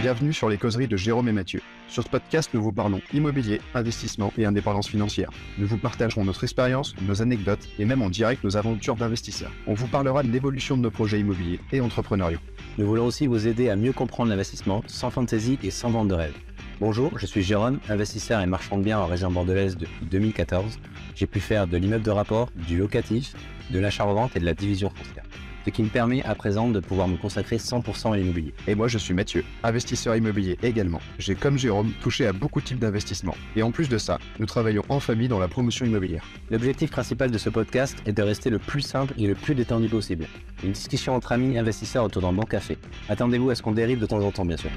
Bienvenue sur les causeries de Jérôme et Mathieu. Sur ce podcast, nous vous parlons immobilier, investissement et indépendance financière. Nous vous partagerons notre expérience, nos anecdotes et même en direct nos aventures d'investisseurs. On vous parlera de l'évolution de nos projets immobiliers et entrepreneuriaux. Nous voulons aussi vous aider à mieux comprendre l'investissement sans fantaisie et sans vente de rêve. Bonjour, je suis Jérôme, investisseur et marchand de biens en région bordelaise depuis 2014. J'ai pu faire de l'immeuble de rapport, du locatif, de l'achat-revente et de la division foncière. Ce qui me permet à présent de pouvoir me consacrer 100% à l'immobilier. Et moi je suis Mathieu, investisseur immobilier également. J'ai comme Jérôme touché à beaucoup de types d'investissements. Et en plus de ça, nous travaillons en famille dans la promotion immobilière. L'objectif principal de ce podcast est de rester le plus simple et le plus détendu possible. Une discussion entre amis investisseurs autour d'un bon café. Attendez-vous à ce qu'on dérive de temps en temps bien sûr.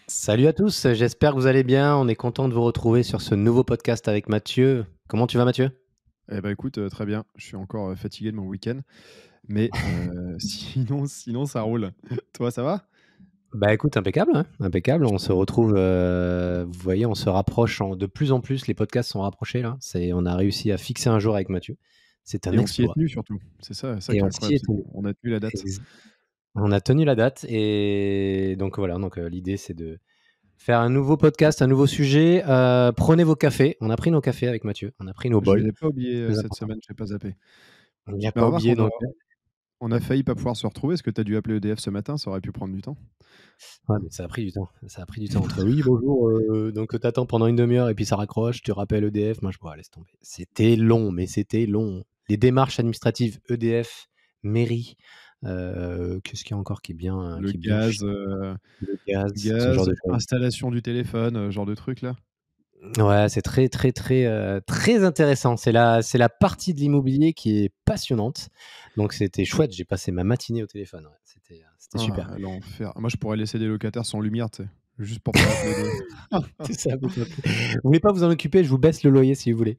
Salut à tous, j'espère que vous allez bien. On est content de vous retrouver sur ce nouveau podcast avec Mathieu. Comment tu vas Mathieu ? Eh ben écoute, très bien. Je suis encore fatigué de mon week-end, mais sinon ça roule. Toi, ça va ? Bah écoute, impeccable, hein, impeccable. On se retrouve, vous voyez, on se rapproche de plus en plus. Les podcasts sont rapprochés là. On a réussi à fixer un jour avec Mathieu. C'est un Et on s'y est exploit. tenu surtout. C'est ça qui Et est on s'y est incroyable. tenu. On a tenu la date. On a tenu la date et donc voilà. Donc l'idée c'est de faire un nouveau podcast, un nouveau sujet. Prenez vos cafés. On a pris nos cafés avec Mathieu. On a pris nos Je bols. les ai pas oubliés Très cette important. semaine, j'ai pas zappé. On n'y a Mais pas remarque, oublié donc. on a failli pas pouvoir se retrouver. Est-ce que tu as dû appeler EDF ce matin? Ça aurait pu prendre du temps. Ouais, mais ça a pris du temps. Ça a pris du temps entre oui, bonjour, donc t'attends pendant une demi-heure et puis ça raccroche, tu rappelles EDF. Moi, je laisse tomber. C'était long, mais c'était long. Les démarches administratives EDF, mairie, qu'est-ce qu'il y a encore qui est bien, Le qui est bien gaz, chiant. Le gaz, ce genre de choses. installation du téléphone, genre de truc là. Ouais, c'est très, très, très, très intéressant. C'est la partie de l'immobilier qui est passionnante. Donc c'était chouette. J'ai passé ma matinée au téléphone. Ouais. C'était super. Ah, l'enfer. Moi, je pourrais laisser des locataires sans lumière, tu sais, juste pour pas appeler EDF. C'est ça. Vous voulez pas vous en occuper? Je vous baisse le loyer si vous voulez.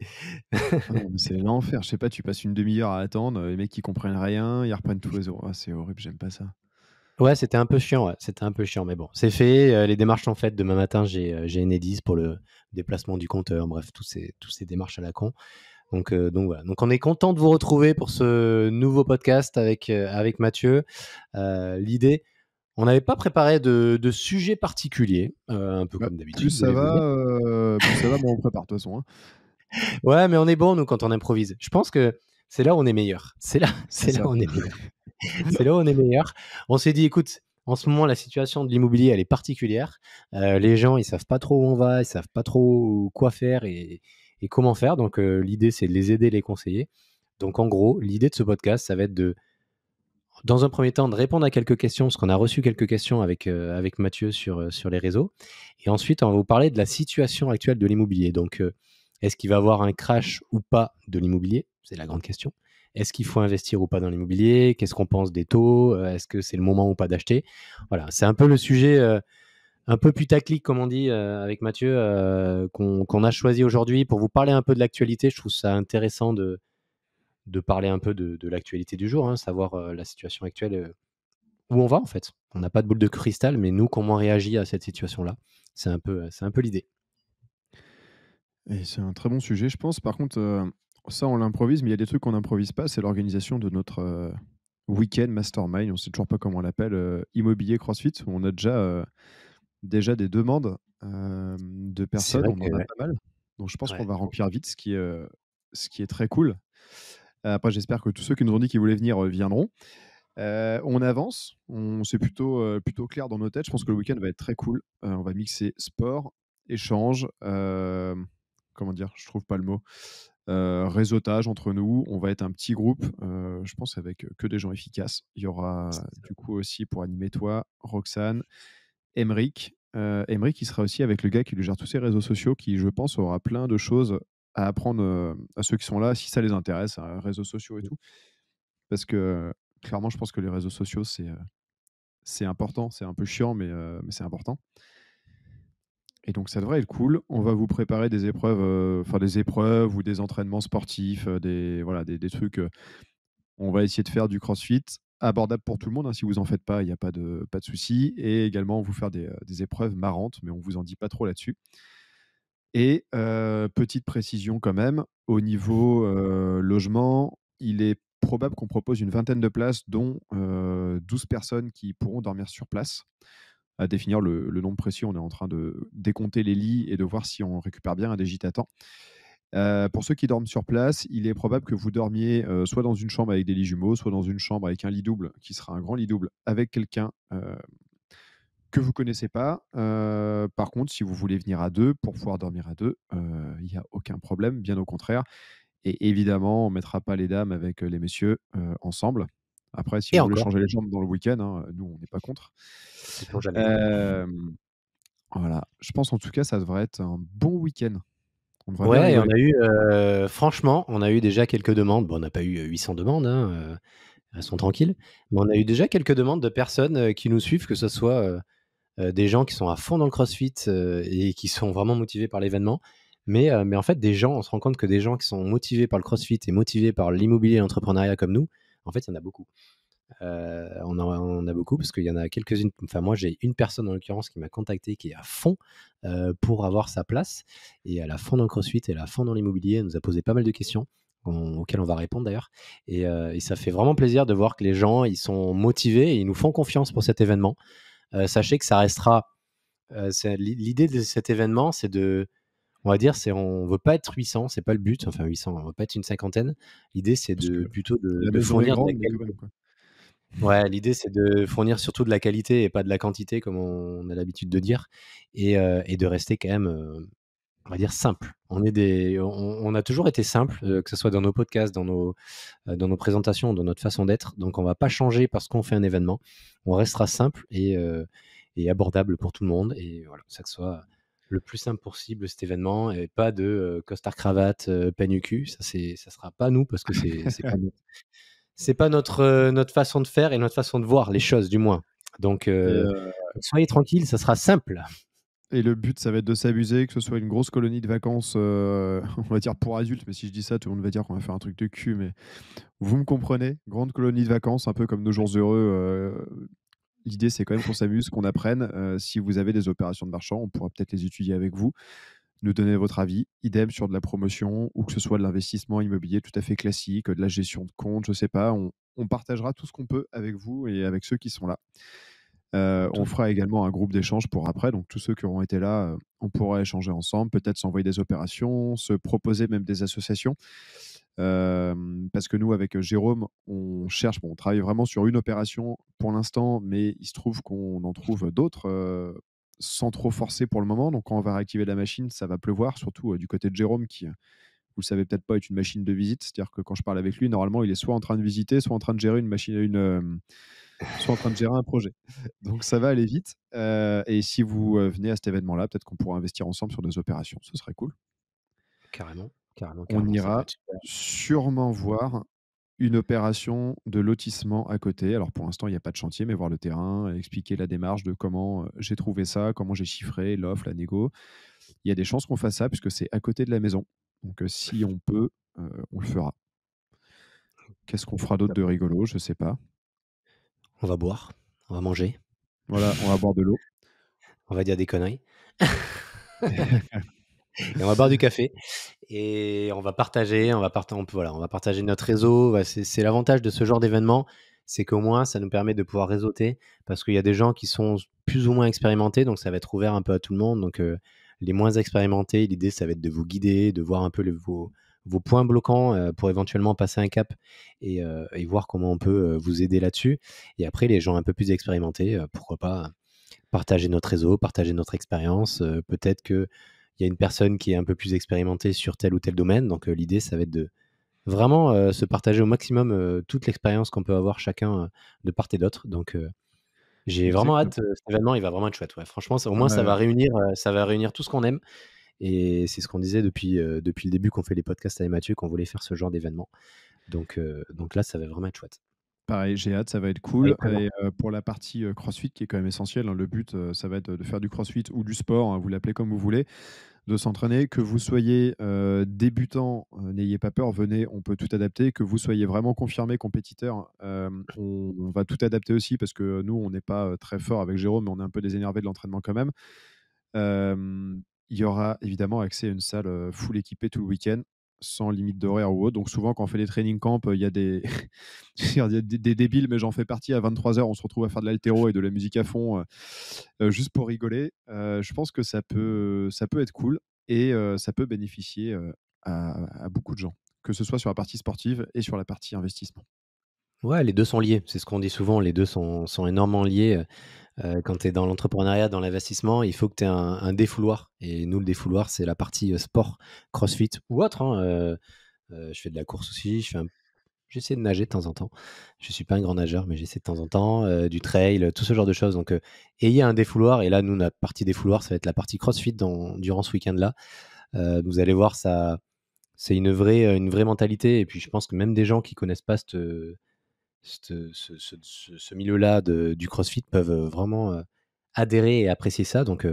Ah non, mais c'est l'enfer. Je sais pas, tu passes une demi-heure à attendre, les mecs ils comprennent rien, ils reprennent tous les euros. Ah, c'est horrible, j'aime pas ça. Ouais, c'était un peu chiant, ouais. C'était un peu chiant, mais bon, c'est fait. Les démarches sont faites. Demain matin, j'ai Enedis pour le déplacement du compteur. Bref, tous ces démarches à la con. Donc voilà. Donc on est content de vous retrouver pour ce nouveau podcast avec Mathieu. L'idée, on n'avait pas préparé de sujet particulier, un peu Bah, comme d'habitude. plus ça voulez-vous dire. va, moins on prépare de toute façon, hein. Ouais, mais on est bon nous quand on improvise. Je pense que c'est là où on est meilleur. C'est là ça. où on est meilleur. C'est là où on est meilleur. On s'est dit, écoute, en ce moment, la situation de l'immobilier, elle est particulière. Les gens, ils savent pas trop où on va, ils savent pas trop quoi faire et comment faire. Donc, l'idée, c'est de les aider, les conseiller. Donc, en gros, l'idée de ce podcast, ça va être dans un premier temps, de répondre à quelques questions, parce qu'on a reçu quelques questions avec Mathieu sur les réseaux. Et ensuite, on va vous parler de la situation actuelle de l'immobilier. Donc, est-ce qu'il va y avoir un crash ou pas de l'immobilier? C'est la grande question. Est-ce qu'il faut investir ou pas dans l'immobilier? Qu'est-ce qu'on pense des taux? Est-ce que c'est le moment ou pas d'acheter? Voilà, c'est un peu le sujet un peu putaclic, comme on dit, avec Mathieu, qu'on a choisi aujourd'hui pour vous parler un peu de l'actualité. Je trouve ça intéressant de parler un peu de l'actualité du jour, hein, savoir la situation actuelle, où on va en fait. On n'a pas de boule de cristal, mais nous, comment on réagit à cette situation-là? C'est un peu l'idée. Et c'est un très bon sujet, je pense. Par contre, ça, on l'improvise, mais il y a des trucs qu'on n'improvise pas. C'est l'organisation de notre week-end mastermind. On ne sait toujours pas comment on l'appelle, immobilier CrossFit, où on a déjà des demandes de C'est personnes. vrai On que en a ouais. pas mal. Donc, je pense qu'on Ouais. va remplir vite, ce qui est très cool. Après, j'espère que tous ceux qui nous ont dit qu'ils voulaient venir viendront. On avance, c'est plutôt clair dans nos têtes. Je pense que le week-end va être très cool. On va mixer sport, échange, comment dire? Je trouve pas le mot. Réseautage entre nous. On va être un petit groupe, je pense avec que des gens efficaces. Il y aura du coup aussi pour animer toi, Roxane, Emric. Emric, il sera aussi avec le gars qui lui gère tous ses réseaux sociaux, qui, je pense, aura plein de choses à apprendre à ceux qui sont là, si ça les intéresse, réseaux sociaux et tout. Parce que clairement, je pense que les réseaux sociaux, c'est important. C'est un peu chiant, mais c'est important. Et donc, ça devrait être cool. On va vous préparer des épreuves, des épreuves ou des entraînements sportifs, des trucs. On va essayer de faire du CrossFit abordable pour tout le monde, hein. Si vous en faites pas, il n'y a pas de souci. Et également, vous faire des épreuves marrantes, mais on vous en dit pas trop là-dessus. Et petite précision quand même, au niveau logement, il est probable qu'on propose une vingtaine de places, dont 12 personnes qui pourront dormir sur place. À définir le nombre précis, on est en train de décompter les lits et de voir si on récupère bien un des gîtes à temps. Pour ceux qui dorment sur place, il est probable que vous dormiez soit dans une chambre avec des lits jumeaux, soit dans une chambre avec un lit double qui sera un grand lit double avec quelqu'un que vous connaissez pas. Par contre, si vous voulez venir à deux pour pouvoir dormir à deux, il n'y a aucun problème, bien au contraire. Et évidemment, on ne mettra pas les dames avec les messieurs ensemble. Après, si Et vous voulez encore, changer les jambes dans le week-end, hein, nous, on n'est pas contre. sait-on jamais. Hem, voilà, je pense en tout cas, ça devrait être un bon week-end. On devrait bien Ouais, et on rigoler. a eu, franchement, on a eu déjà quelques demandes. Bon, on n'a pas eu 800 demandes, hein, elles sont tranquilles. Mais on a eu déjà quelques demandes de personnes qui nous suivent, que ce soit des gens qui sont à fond dans le CrossFit et qui sont vraiment motivés par l'événement. Mais en fait, des gens, on se rend compte que des gens qui sont motivés par le CrossFit et motivés par l'immobilier et l'entrepreneuriat comme nous, en fait, il y en a beaucoup. On a beaucoup parce qu'il y en a quelques-unes. Enfin, moi, j'ai une personne en l'occurrence qui m'a contacté qui est à fond pour avoir sa place et elle est à fond dans le CrossFit, elle est à fond dans l'immobilier. Elle nous a posé pas mal de questions auxquelles on va répondre d'ailleurs. Et ça fait vraiment plaisir de voir que les gens ils sont motivés et ils nous font confiance pour cet événement. Sachez que ça restera. L'idée de cet événement, c'est de, on va dire, on veut pas être 800, c'est pas le but. Enfin 800, on veut pas être une cinquantaine. L'idée, c'est Parce que de plutôt la de maison est fournir de la grande, mais quand qualité. même, quoi. Ouais, l'idée, c'est de fournir surtout de la qualité et pas de la quantité, comme on a l'habitude de dire, et de rester quand même, on va dire simple. On a toujours été simple, que ce soit dans nos podcasts, dans nos présentations, dans notre façon d'être. Donc, on va pas changer parce qu'on fait un événement. On restera simple et abordable pour tout le monde. Et voilà, ça que ce soit le plus simple possible cet événement et pas de costard cravate, peigne au cul. Ça sera pas nous parce que c'est pas notre façon de faire et notre façon de voir les choses, du moins. Donc, Et soyez tranquilles, ça sera simple. et le but, ça va être de s'amuser, que ce soit une grosse colonie de vacances, on va dire pour adultes, mais si je dis ça, tout le monde va dire qu'on va faire un truc de cul, mais vous me comprenez? Grande colonie de vacances, un peu comme nos jours heureux, l'idée, c'est quand même qu'on s'amuse, qu'on apprenne. Si vous avez des opérations de marchand, on pourra peut-être les étudier avec vous, nous donner votre avis. Idem sur de la promotion ou que ce soit de l'investissement immobilier tout à fait classique, de la gestion de compte, je sais pas. On partagera tout ce qu'on peut avec vous et avec ceux qui sont là. On Tout fera également un groupe d'échange pour après, donc tous ceux qui auront été là, on pourra échanger ensemble, peut-être s'envoyer des opérations, se proposer même des associations. Parce que nous, avec Jérôme, on cherche, bon, on travaille vraiment sur une opération pour l'instant, mais il se trouve qu'on en trouve d'autres sans trop forcer pour le moment. Donc, quand on va réactiver la machine, ça va pleuvoir, surtout du côté de Jérôme, qui, vous le savez peut-être pas, est une machine de visite. C'est-à-dire que quand je parle avec lui, normalement, il est soit en train de visiter, soit en train de gérer une machine, soit en train de gérer un projet. Donc, ça va aller vite. Et si vous venez à cet événement-là, peut-être qu'on pourra investir ensemble sur des opérations. Ce serait cool. carrément, carrément, On carrément, ça peut ira être super. sûrement voir une opération de lotissement à côté. Alors pour l'instant, il n'y a pas de chantier, mais voir le terrain, expliquer la démarche de comment j'ai trouvé ça, comment j'ai chiffré l'offre, la négo. Il y a des chances qu'on fasse ça puisque c'est à côté de la maison. Donc si on peut, on le fera. Qu'est-ce qu'on fera d'autre Top. de rigolo? Je sais pas. On va boire, on va manger, Voilà, on va boire de l'eau. on va dire des conneries et on va boire du café et on va partager, on va partager notre réseau. C'est l'avantage de ce genre d'événement, c'est qu'au moins ça nous permet de pouvoir réseauter parce qu'il y a des gens qui sont plus ou moins expérimentés, donc ça va être ouvert un peu à tout le monde. Donc les moins expérimentés, l'idée ça va être de vous guider, de voir un peu vos points bloquants pour éventuellement passer un cap et voir comment on peut vous aider là-dessus. Et après les gens un peu plus expérimentés, pourquoi pas partager notre réseau, partager notre expérience. Peut-être qu'il y a une personne qui est un peu plus expérimentée sur tel ou tel domaine. Donc, l'idée, ça va être de vraiment se partager au maximum toute l'expérience qu'on peut avoir chacun de part et d'autre. Donc, j'ai vraiment Exactement. hâte. Cet événement, il va vraiment être chouette. Ouais. Franchement, au moins, Ouais. ça va réunir tout ce qu'on aime. Et c'est ce qu'on disait depuis le début qu'on fait les podcasts avec Mathieu, qu'on voulait faire ce genre d'événement. Donc là, ça va vraiment être chouette. Pareil, j'ai hâte, ça va être cool. Avec plaisir. Et pour la partie CrossFit, qui est quand même essentielle, hein, le but, ça va être de faire du CrossFit ou du sport, hein, vous l'appelez comme vous voulez, de s'entraîner. Que vous soyez débutant, n'ayez pas peur, venez, on peut tout adapter. Que vous soyez vraiment confirmé compétiteur, on va tout adapter aussi parce que nous, on n'est pas très fort avec Jérôme, mais on est un peu des énervés de l'entraînement quand même. Il y aura évidemment accès à une salle full équipée tout le week-end. sans limite d'horaire ou autre. Donc souvent, quand on fait des training camps, il y a des... il y a des débiles, mais j'en fais partie. À 23h, on se retrouve à faire de l'haltéro et de la musique à fond, juste pour rigoler. Je pense que ça peut être cool et ça peut bénéficier à beaucoup de gens, que ce soit sur la partie sportive et sur la partie investissement. Ouais, les 2 sont liés. C'est ce qu'on dit souvent, les 2 sont énormément liés. Quand tu es dans l'entrepreneuriat, dans l'investissement, il faut que tu aies un défouloir et nous, le défouloir, c'est la partie, sport, crossfit ou autre, hein, je fais de la course aussi, j'essaie de nager de temps en temps. Je suis pas un grand nageur, mais j'essaie de temps en temps, du trail, tout ce genre de choses donc ayez un défouloir et là, nous, notre partie défouloir, ça va être la partie crossfit durant ce week-end-là. Vous allez voir, ça c'est une vraie mentalité et puis je pense que même des gens qui connaissent pas ce milieu-là du CrossFit peuvent vraiment adhérer et apprécier ça. Donc,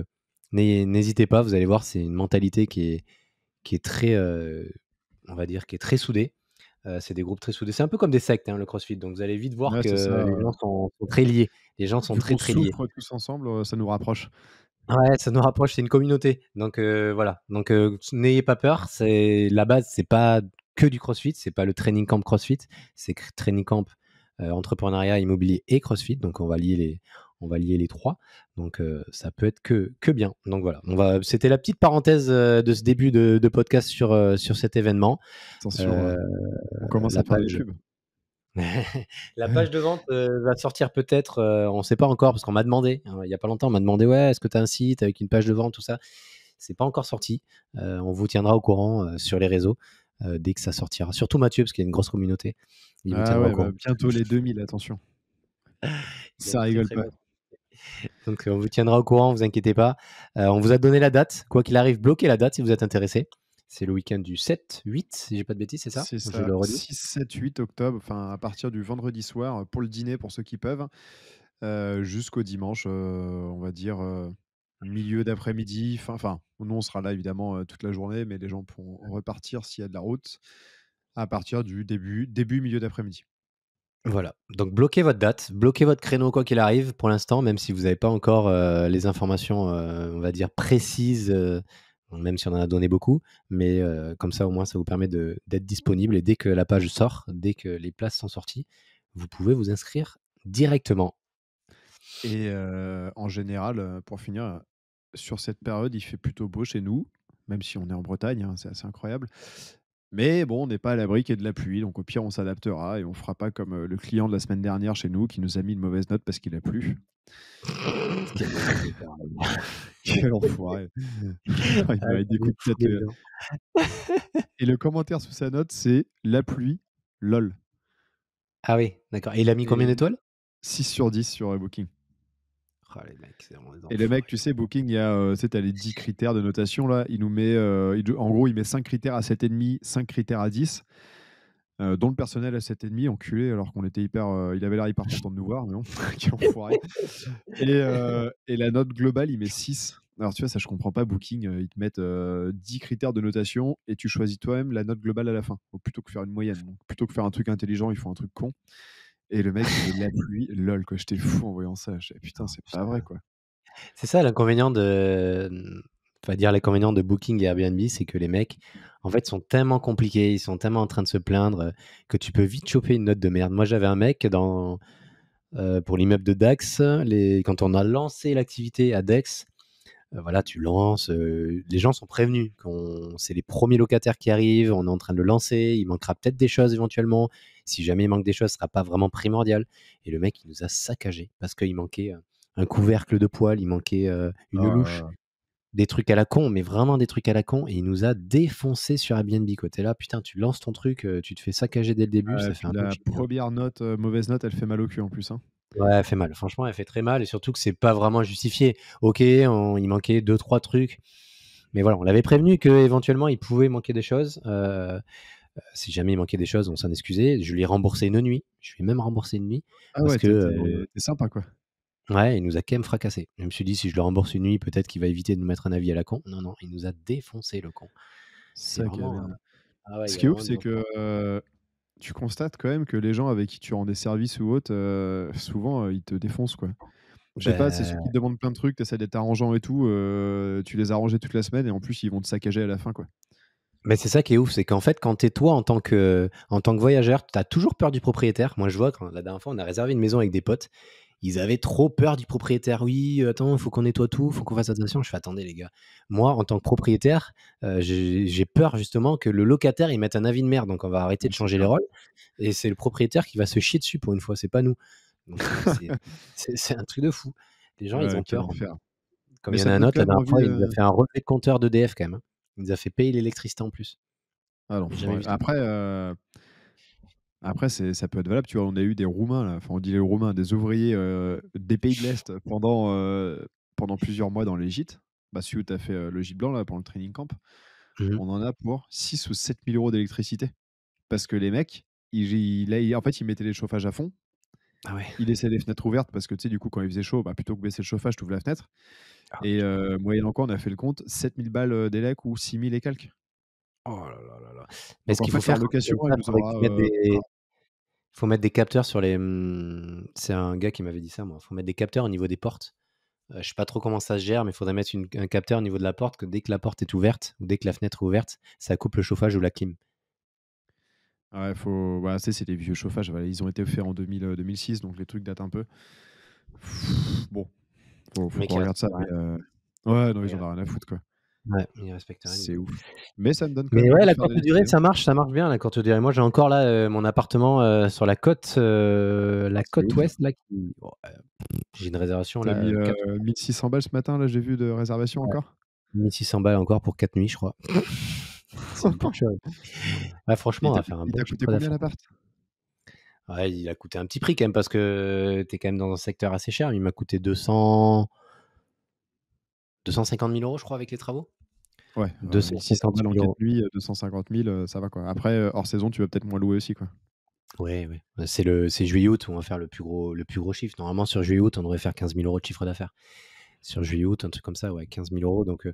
n'hésitez pas, vous allez voir, c'est une mentalité qui est très, on va dire, qui est très soudée. C'est des groupes très soudés. C'est un peu comme des sectes, hein, le CrossFit. Donc, vous allez vite voir Ouais, c'est que ça. les gens sont très liés. Les gens sont Vu très, qu'on très liés. souffre tous ensemble, ça nous rapproche. Ouais, ça nous rapproche, c'est une communauté. Donc voilà. Donc n'ayez pas peur. C'est la base, c'est pas que du CrossFit, c'est pas le training camp CrossFit, c'est training camp entrepreneuriat, immobilier et CrossFit. Donc on va lier les trois. Donc ça peut être que bien. Donc voilà. C'était la petite parenthèse de ce début de podcast sur cet événement. Attention, Euh, on commence la à faire des page. pubs. La page de vente va sortir peut-être, on ne sait pas encore parce qu'on m'a demandé, hein, il n'y a pas longtemps, on m'a demandé ouais, est-ce que tu as un site avec une page de vente, tout ça. C'est pas encore sorti. On vous tiendra au courant sur les réseaux dès que ça sortira. Surtout Mathieu, parce qu'il y a une grosse communauté. Il vous Ah tiendra au ouais, bah, courant. bientôt les 2000, attention. Il y a une Ça très rigole très pas. grosse. Donc on vous tiendra au courant, vous inquiétez pas. On vous a donné la date. Quoi qu'il arrive, bloquez la date si vous êtes intéressé. C'est le week-end du 7, 8, si j'ai pas de bêtises, c'est ça? C'est Je ça, le redis. 6, 7, 8 octobre, enfin à partir du vendredi soir pour le dîner pour ceux qui peuvent, jusqu'au dimanche, on va dire, milieu d'après-midi, enfin, nous on sera là évidemment, toute la journée, mais les gens pourront repartir s'il y a de la route, à partir du début milieu d'après-midi. Voilà, donc bloquez votre date, bloquez votre créneau quoi qu'il arrive pour l'instant, même si vous n'avez pas encore les informations, on va dire précises, même si on en a donné beaucoup, mais comme ça au moins ça vous permet d'être disponible et dès que la page sort, dès que les places sont sorties, vous pouvez vous inscrire directement. Et en général, pour finir, sur cette période, il fait plutôt beau chez nous, même si on est en Bretagne, hein, c'est assez incroyable. Mais bon, on n'est pas à l'abri qu'il y ait de la pluie, donc au pire, on s'adaptera et on fera pas comme, le client de la semaine dernière chez nous qui nous a mis une mauvaise note parce qu'il a plu. Quel propriétaire, Quel enfoiré! Il ah, mérite des j'avais coups de fourré tête, dedans. et le commentaire sous sa note, c'est: «La pluie, lol», Ah oui, d'accord, et il a mis combien et d'étoiles? 6/10 sur, Booking. Oh les mecs, c'est vraiment des Et le mec, enfoirés. tu sais, Booking, il y a, tu sais, tu as les 10 critères de notation là, il nous met, en gros, il met 5 critères à 7,5, 5 critères à 10, dont le personnel à 7,5, enculé, alors qu'on était hyper, il avait l'air hyper content de nous voir, mais bon, quel enfoiré. Et la note globale, il met 6. Alors tu vois, ça je comprends pas, Booking, ils te mettent, 10 critères de notation et tu choisis toi-même la note globale à la fin. Donc plutôt que faire une moyenne, donc plutôt que faire un truc intelligent, ils font un truc con, et le mec, il met la pluie, lol quoi, j'étais fou en voyant ça, je fais: «Putain, c'est pas vrai quoi». C'est ça l'inconvénient on va dire l'inconvénient de Booking et Airbnb, c'est que les mecs, en fait, sont tellement compliqués, ils sont tellement en train de se plaindre, que tu peux vite choper une note de merde. Moi, j'avais un mec pour l'immeuble de Dax, quand on a lancé l'activité à Dax, voilà, tu lances, les gens sont prévenus c'est les premiers locataires qui arrivent, on est en train de le lancer, il manquera peut-être des choses éventuellement. Si jamais il manque des choses, ce sera pas vraiment primordial, et le mec, il nous a saccagé parce qu'il manquait, un couvercle de poêle, il manquait, une louche, Oh, des trucs à la con, mais vraiment des trucs à la con, et il nous a défoncé sur Airbnb, quoi. Tu es là, putain, tu lances ton truc, tu te fais saccager dès le début, ça fait puis un peu la chier, hein. première note, mauvaise note, elle fait mal au cul en plus, hein. Ouais, elle fait mal. Franchement, elle fait très mal, et surtout que c'est pas vraiment justifié. OK, il manquait deux trois trucs, mais voilà, on l'avait prévenu qu'éventuellement il pouvait manquer des choses. Si jamais il manquait des choses, on s'en excusait. Je lui ai remboursé une nuit. Je lui ai même remboursé une nuit Ah parce ouais, que, tu sympa quoi. ouais, il nous a quand même fracassé. Je me suis dit: «Si je le rembourse une nuit, peut-être qu'il va éviter de nous mettre un avis à la con». Non, non, il nous a défoncé le con. C'est Sac à vraiment, merde. ah ouais, il Ce y a qui est ouf, vraiment des c'est que, enfoirés. tu constates quand même que les gens avec qui tu rends des services ou autres, souvent, ils te défoncent quoi. Je sais pas, c'est ceux Beh, qui te demandent plein de trucs, tu essaies d'être arrangeant et tout, tu les as arrangés toute la semaine et en plus ils vont te saccager à la fin quoi. Mais c'est ça qui est ouf, c'est qu'en fait, quand t'es toi en tant que voyageur, t'as toujours peur du propriétaire. Moi, je vois, quand la dernière fois, on a réservé une maison avec des potes, ils avaient trop peur du propriétaire. Oui, attends, il faut qu'on nettoie tout, il faut qu'on fasse attention. Je fais, attendez, les gars. Moi, en tant que propriétaire, j'ai peur justement que le locataire, il mette un avis de merde. Donc, on va arrêter Ouais, de c'est changer les clair. rôles. Et c'est le propriétaire qui va se chier dessus pour une fois, c'est pas nous. Donc, c'est un truc de fou. Les gens, ils Ouais, ont quel peur. enfer. Comme Mais il y en ça a te un donne autre, quand la même dernière envie. fois, il nous a fait un relevé de compteur d'EDF quand même, hein. Il nous a fait payer l'électricité en plus. Ah, J'ai jamais l'enfoiré. vu ça. Après, ça peut être valable. Tu vois, on a eu des Roumains, là. Enfin, on dit les Roumains, des ouvriers des pays de l'Est pendant plusieurs mois dans les gîtes. Bah, celui où tu as fait le gîte blanc, là, pour le training camp. Mmh. On en a pour 6 ou 7 000 euros d'électricité. Parce que les mecs, en fait, ils mettaient les chauffages à fond. Ah ouais. Ils laissaient les fenêtres ouvertes parce que, tu sais, du coup, quand il faisait chaud, bah, plutôt que baisser le chauffage, tu ouvres la fenêtre. Ah Et putain. moyennant quoi, on a fait le compte, 7 000 balles d'élec ou 6 000 et quelques. Oh là là là là. Mais Donc ce en qu'il faut fait, leur faire quand tu location, fais elle ça, nous faudrait aura. qu'ils mettent des faut mettre des capteurs sur les, c'est un gars qui m'avait dit ça moi. Faut mettre des capteurs au niveau des portes. Je sais pas trop comment ça se gère, mais il faudrait mettre un capteur au niveau de la porte que dès que la porte est ouverte ou dès que la fenêtre est ouverte, ça coupe le chauffage ou la clim. Ouais, bah, c'est des vieux chauffages. Voilà, ils ont été faits en 2006, donc les trucs datent un peu. Bon, faut Le mec, qu'on il regarde ça. respecte Mais, rien. ouais, non, ils en Ouais, ont rien à foutre, quoi. ouais, il respecte rien du C'est tout. ouf. Mais ça me donne quand Mais même ouais, envie de la faire courte des durée, essais, hein. ça marche bien la courte durée. Moi, j'ai encore là, mon appartement, sur Ah, la c'est côte ouf. ouest là qui bon, j'ai une réservation T'as là, mis 4 1600 balles ce matin, là, j'ai vu de réservation ouais, encore. 1 600 balles encore pour 4 nuits, je crois. C'est une porcherie. Ouais, franchement, on va faire un Il bon t'a coûté chiffre combien d'affaires. l'appart? Ouais, il a coûté un petit prix quand même parce que tu es quand même dans un secteur assez cher. Il m'a coûté 250 000 €, je crois, avec les travaux. Ouais, 1600 250 balles en 000 4 €. nuits, 250 000, ça va, quoi. Après, hors saison, tu vas peut-être moins louer aussi, quoi. Ouais, ouais. C'est juillet-août où on va faire le plus gros chiffre. Normalement, sur juillet-août, on devrait faire 15 000 € de chiffre d'affaires. Sur juillet-août, un truc comme ça, ouais, 15 000 €. Donc,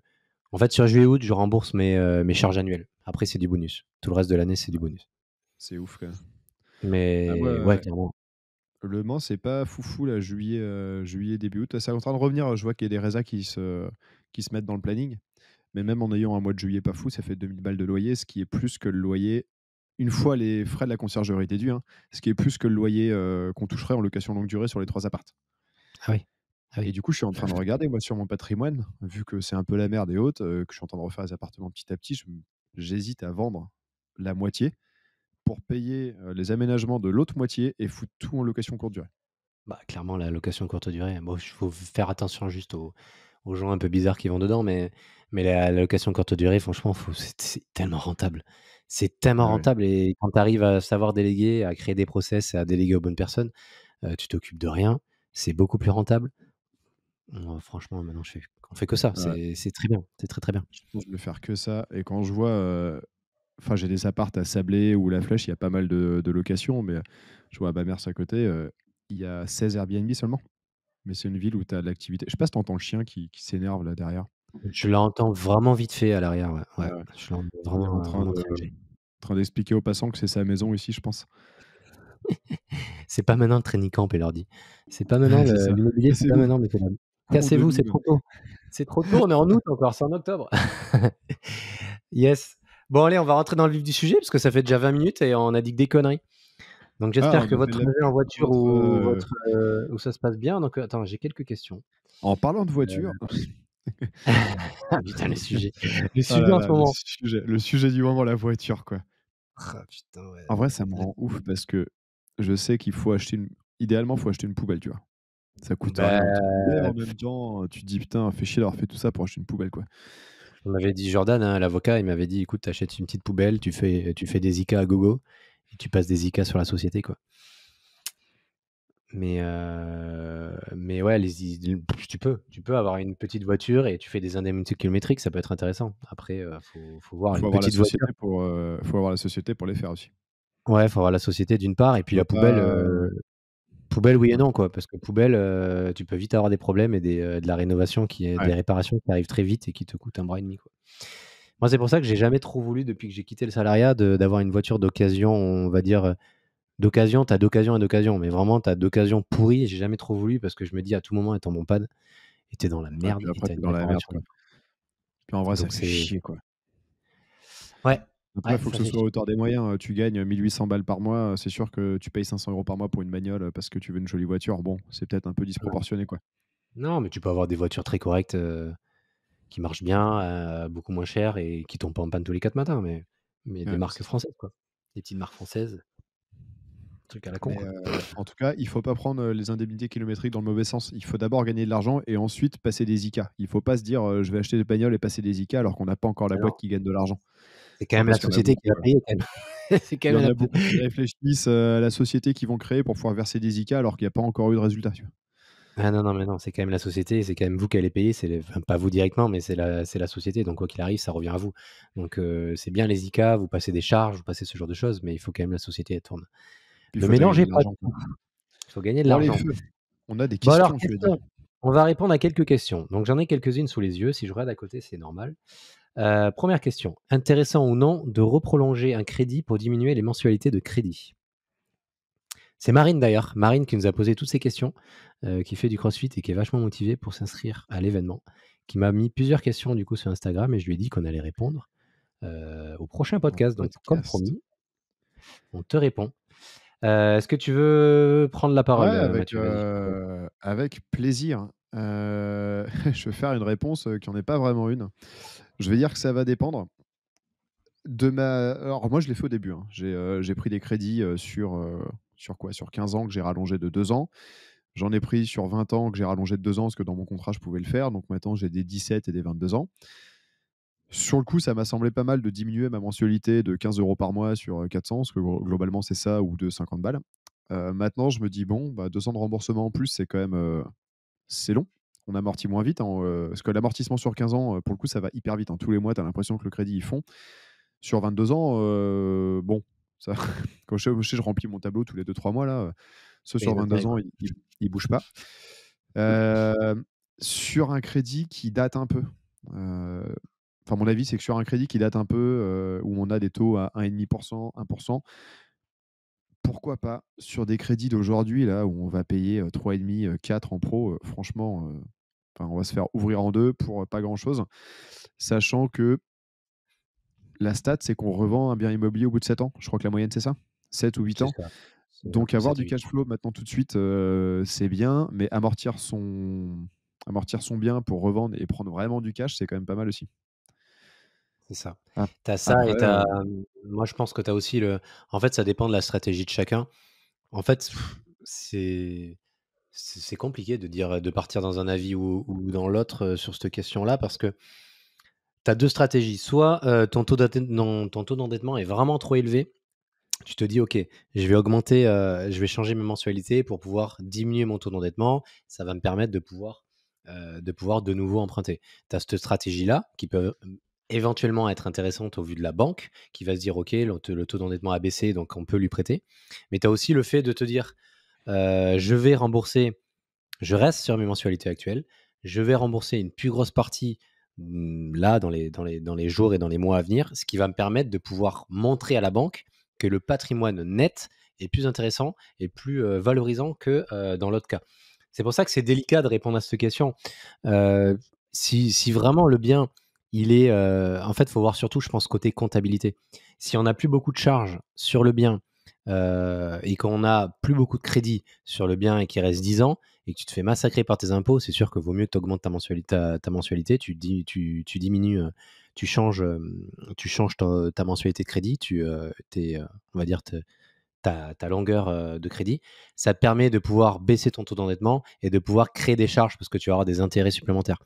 en fait, sur juillet-août, je rembourse mes charges annuelles. Après, c'est du bonus. Tout le reste de l'année, c'est du bonus. C'est ouf, quand même. Ah, Mais ouais, moi, clairement. Le Mans, c'est pas foufou, là, juillet, début août. C'est en train de revenir. Je vois qu'il y a des résas qui se mettent dans le planning. Mais même en ayant un mois de juillet pas fou, ça fait 2000 balles de loyer, ce qui est plus que le loyer, une fois les frais de la conciergerie déduits, hein, ce qui est plus que le loyer qu'on toucherait en location longue durée sur les 3 appartes. Ah oui. Ah Et oui. du coup, je suis en train de regarder, moi, sur mon patrimoine, vu que c'est un peu la merde et haute, que je suis en train de refaire les appartements petit à petit, j'hésite à vendre la moitié pour payer les aménagements de l'autre moitié et foutre tout en location courte durée. Bah, clairement, la location courte durée, bon, il faut faire attention juste aux gens un peu bizarres qui vont dedans, mais la location courte durée, franchement, c'est tellement rentable. C'est tellement Ah ouais. rentable et quand tu arrives à savoir déléguer, à créer des process et à déléguer aux bonnes personnes, tu t'occupes de rien, c'est beaucoup plus rentable. Franchement, maintenant, on fait que ça, Ouais. c'est très bien, c'est très, très bien. Je pense que je vais faire que ça. Et quand je vois, enfin, j'ai des apparts à Sablé ou La Flèche, il y a pas mal de locations, mais je vois à Bamers à côté, il y a 16 Airbnb seulement. Mais c'est une ville où tu as de l'activité. Je sais pas si tu entends le chien qui s'énerve là derrière. Je l'entends vraiment vite fait à l'arrière, ouais, Ouais, ouais, ouais. je l'entends Il est en vraiment, train vraiment très léger. d'expliquer aux passants que c'est sa maison ici, je pense. C'est pas maintenant le training camp, il leur dit. C'est pas maintenant C'est ça. l'immobilier, c'est pas Cassez-vous, maintenant, messieurs dames. on Cassez-vous, c'est domine. trop tôt. C'est trop tôt, on est en août encore, c'est en octobre. Yes. Bon allez, on va rentrer dans le vif du sujet parce que ça fait déjà 20 minutes et on a dit que des conneries. Donc Ah, j'espère on que a fait de votre la trajet en pub pour voiture ou ça se passe bien. Donc attends, j'ai quelques questions. en parlant de Heu, voiture. ah putain le sujet. Le Ah sujet là en ce là, moment. le sujet du moment, la voiture, quoi. Ah putain, ouais. En vrai, ça me rend ouf parce que je sais qu'il faut acheter idéalement, faut acheter une poubelle, tu vois? Ça coûte rien et tout. Mais Bah, en même temps, tu te dis: «Putain, fait chier d'avoir fait tout ça pour acheter une poubelle, quoi». on m'avait dit Jordan, hein, l'avocat, il m'avait dit: «Écoute, tu achètes une petite poubelle, tu fais des ICA à gogo et tu passes des ICA sur la société, quoi». Mais ouais, tu peux avoir une petite voiture et tu fais des indemnités kilométriques, ça peut être intéressant. Après, faut voir une petite voiture. Faut avoir la société pour les faire aussi. Ouais, faut avoir la société d'une part et Tu puis vas la poubelle, pas poubelle oui et ouais, non, quoi. Parce que poubelle, tu peux vite avoir des problèmes et de la rénovation ouais, des réparations qui arrivent très vite et qui te coûtent un bras et demi, quoi. Moi, c'est pour ça que j'ai jamais trop voulu depuis que j'ai quitté le salariat d'avoir une voiture d'occasion, on va dire, d'occasion, tu as d'occasion et d'occasion, mais vraiment tu as d'occasion pourrie, j'ai jamais trop voulu parce que je me dis à tout moment elle tombe en panne et tu es dans la ouais, merde puis et après tu as tu es une dans la merde, réparation. quoi. Puis en vrai, ça Donc fait c'est chier, quoi. ouais, Après, il Ouais, faut que ça ce c'est soit à sûr. hauteur des moyens. Tu gagnes 1800 balles par mois. C'est sûr que tu payes 500 euros par mois pour une bagnole parce que tu veux une jolie voiture. Bon, c'est peut-être un peu Ouais. disproportionné, quoi. Non, mais tu peux avoir des voitures très correctes, qui marchent bien, beaucoup moins chères et qui tombent pas en panne tous les 4 matins, mais des Ouais, marques c'est ça. françaises, quoi. Des petites marques françaises, trucs à la con, Mais quoi. en tout cas, il faut pas prendre les indemnités kilométriques dans le mauvais sens. Il faut d'abord gagner de l'argent et ensuite passer des ICA. Il faut pas se dire je vais acheter des bagnoles et passer des ICA alors qu'on n'a pas encore la Ah non, boîte qui gagne de l'argent. c'est quand Non, même la parce qu'il y en a société qui beaucoup. va payer quand même. C'est quand Il y même en la a beaucoup qui réfléchissent à la société qu'ils vont créer pour pouvoir verser des ICA alors qu'il n'y a pas encore eu de résultat. Tu vois. ah non, non, mais non, c'est quand même la société, c'est quand même vous qui allez payer, enfin, pas vous directement, mais c'est la société, donc quoi qu'il arrive, ça revient à vous. Donc c'est bien les ICA, vous passez des charges, vous passez ce genre de choses, mais il faut quand même la société, elle tourne. Puis il Ne faut déjà gagner mélangez de pas l'argent, quoi. tout, il faut gagner de Bon, allez, l'argent. feu. On a des Bon alors, questions, tu as dit. on va répondre à quelques questions. Donc j'en ai quelques-unes sous les yeux, si je regarde à côté, c'est normal. Première question, intéressant ou non de reprolonger un crédit pour diminuer les mensualités de crédit? C'est Marine d'ailleurs, Marine qui nous a posé toutes ces questions, qui fait du crossfit et qui est vachement motivée pour s'inscrire à l'événement, qui m'a mis plusieurs questions du coup sur Instagram et je lui ai dit qu'on allait répondre au prochain En podcast. Donc comme podcast. promis, on te répond. Est-ce que tu veux prendre la Ouais, parole, avec, Mathieu? Vas-y. avec plaisir. Je vais faire une réponse qui n'en est pas vraiment une. Je vais dire que ça va dépendre de ma. Alors, moi, je l'ai fait au début. Hein. J'ai pris des crédits sur quoi? Sur 15 ans que j'ai rallongé de 2 ans. J'en ai pris sur 20 ans que j'ai rallongé de 2 ans parce que dans mon contrat, je pouvais le faire. Donc maintenant, j'ai des 17 et des 22 ans. Sur le coup, ça m'a semblé pas mal de diminuer ma mensualité de 15 euros par mois sur 400, parce que globalement, c'est ça, ou de 50 balles. Maintenant, je me dis, bon, 2 ans de remboursement en plus, c'est quand même c'est long. On amortit moins vite, hein, parce que l'amortissement sur 15 ans, pour le coup, ça va hyper vite. Hein. Tous les mois, tu as l'impression que le crédit, ils font. Sur 22 ans, bon, ça, quand je remplis mon tableau tous les 2-3 mois, là, ceux Oui, sur notre 22 mail, ans, quoi. ils bougent pas. Euh, sur un crédit qui date un peu, euh, enfin, mon avis, c'est que sur un crédit qui date un peu, où on a des taux à 1,5%, 1%, pourquoi pas sur des crédits d'aujourd'hui, là, où on va payer 3,5, 4 en pro, franchement, enfin, on va se faire ouvrir en deux pour pas grand-chose. Sachant que la stat, c'est qu'on revend un bien immobilier au bout de 7 ans. Je crois que la moyenne, c'est ça? 7 ou 8 C'est ans. ça. C'est Donc entre avoir 7 et du 8 cash ans. flow maintenant tout de suite, c'est bien, mais amortir son bien pour revendre et prendre vraiment du cash, c'est quand même pas mal aussi. C'est ça. Ap Tu as ça et après, moi je pense que tu as aussi en fait, ça dépend de la stratégie de chacun. En fait, c'est compliqué de dire, de partir dans un avis ou dans l'autre, sur cette question-là parce que tu as 2 stratégies. Soit, ton taux d'endettement est vraiment trop élevé. Tu te dis: «OK, je vais changer mes mensualités pour pouvoir diminuer mon taux d'endettement. Ça va me permettre de pouvoir de nouveau emprunter». Tu as cette stratégie-là qui peut, éventuellement être intéressante au vu de la banque qui va se dire: «OK, le taux d'endettement a baissé donc on peut lui prêter». Mais tu as aussi le fait de te dire: «Je vais rembourser je reste sur mes mensualités actuelles. Je vais rembourser une plus grosse partie, là, dans les jours et dans les mois à venir, ce qui va me permettre de pouvoir montrer à la banque que le patrimoine net est plus intéressant et plus, valorisant que, dans l'autre cas». C'est pour ça que c'est délicat de répondre à cette question. Heu, si vraiment le bien, il est, en fait, il faut voir surtout, je pense, côté comptabilité. Si on n'a plus beaucoup de charges sur le bien, et qu'on a plus beaucoup de crédit sur le bien et qu'il reste 10 ans et que tu te fais massacrer par tes impôts, c'est sûr que vaut mieux que tu augmentes ta mensualité, tu diminues, tu changes ta mensualité de crédit, on va dire ta longueur, de crédit. Ça te permet de pouvoir baisser ton taux d'endettement et de pouvoir créer des charges parce que tu auras des intérêts supplémentaires.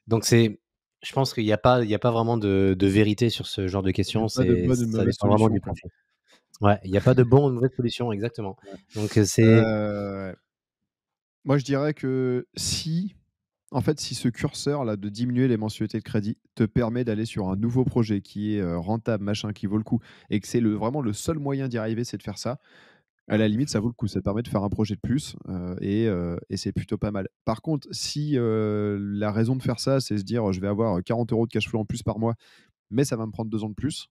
Donc je pense qu'il y a pas vraiment de vérité sur ce genre de il y a questions, pas de bonne ou de ça mauvaise dépend vraiment solution, du quoi. profil. Ouais, il y a pas de bonne ou de mauvaise solution, exactement. Ouais. Donc c'est Heu, Moi, je dirais que si ce curseur-là de diminuer les mensualités de crédit te permet d'aller sur un nouveau projet qui est, rentable, machin, qui vaut le coup et que c'est vraiment le seul moyen d'y arriver, c'est de faire ça, à la limite, ça vaut le coup. Ça te permet de faire un projet de plus, et c'est plutôt pas mal. Par contre, si, la raison de faire ça, c'est se dire: «Je vais avoir 40 € de cash flow en plus par mois, mais ça va me prendre 2 ans de plus»,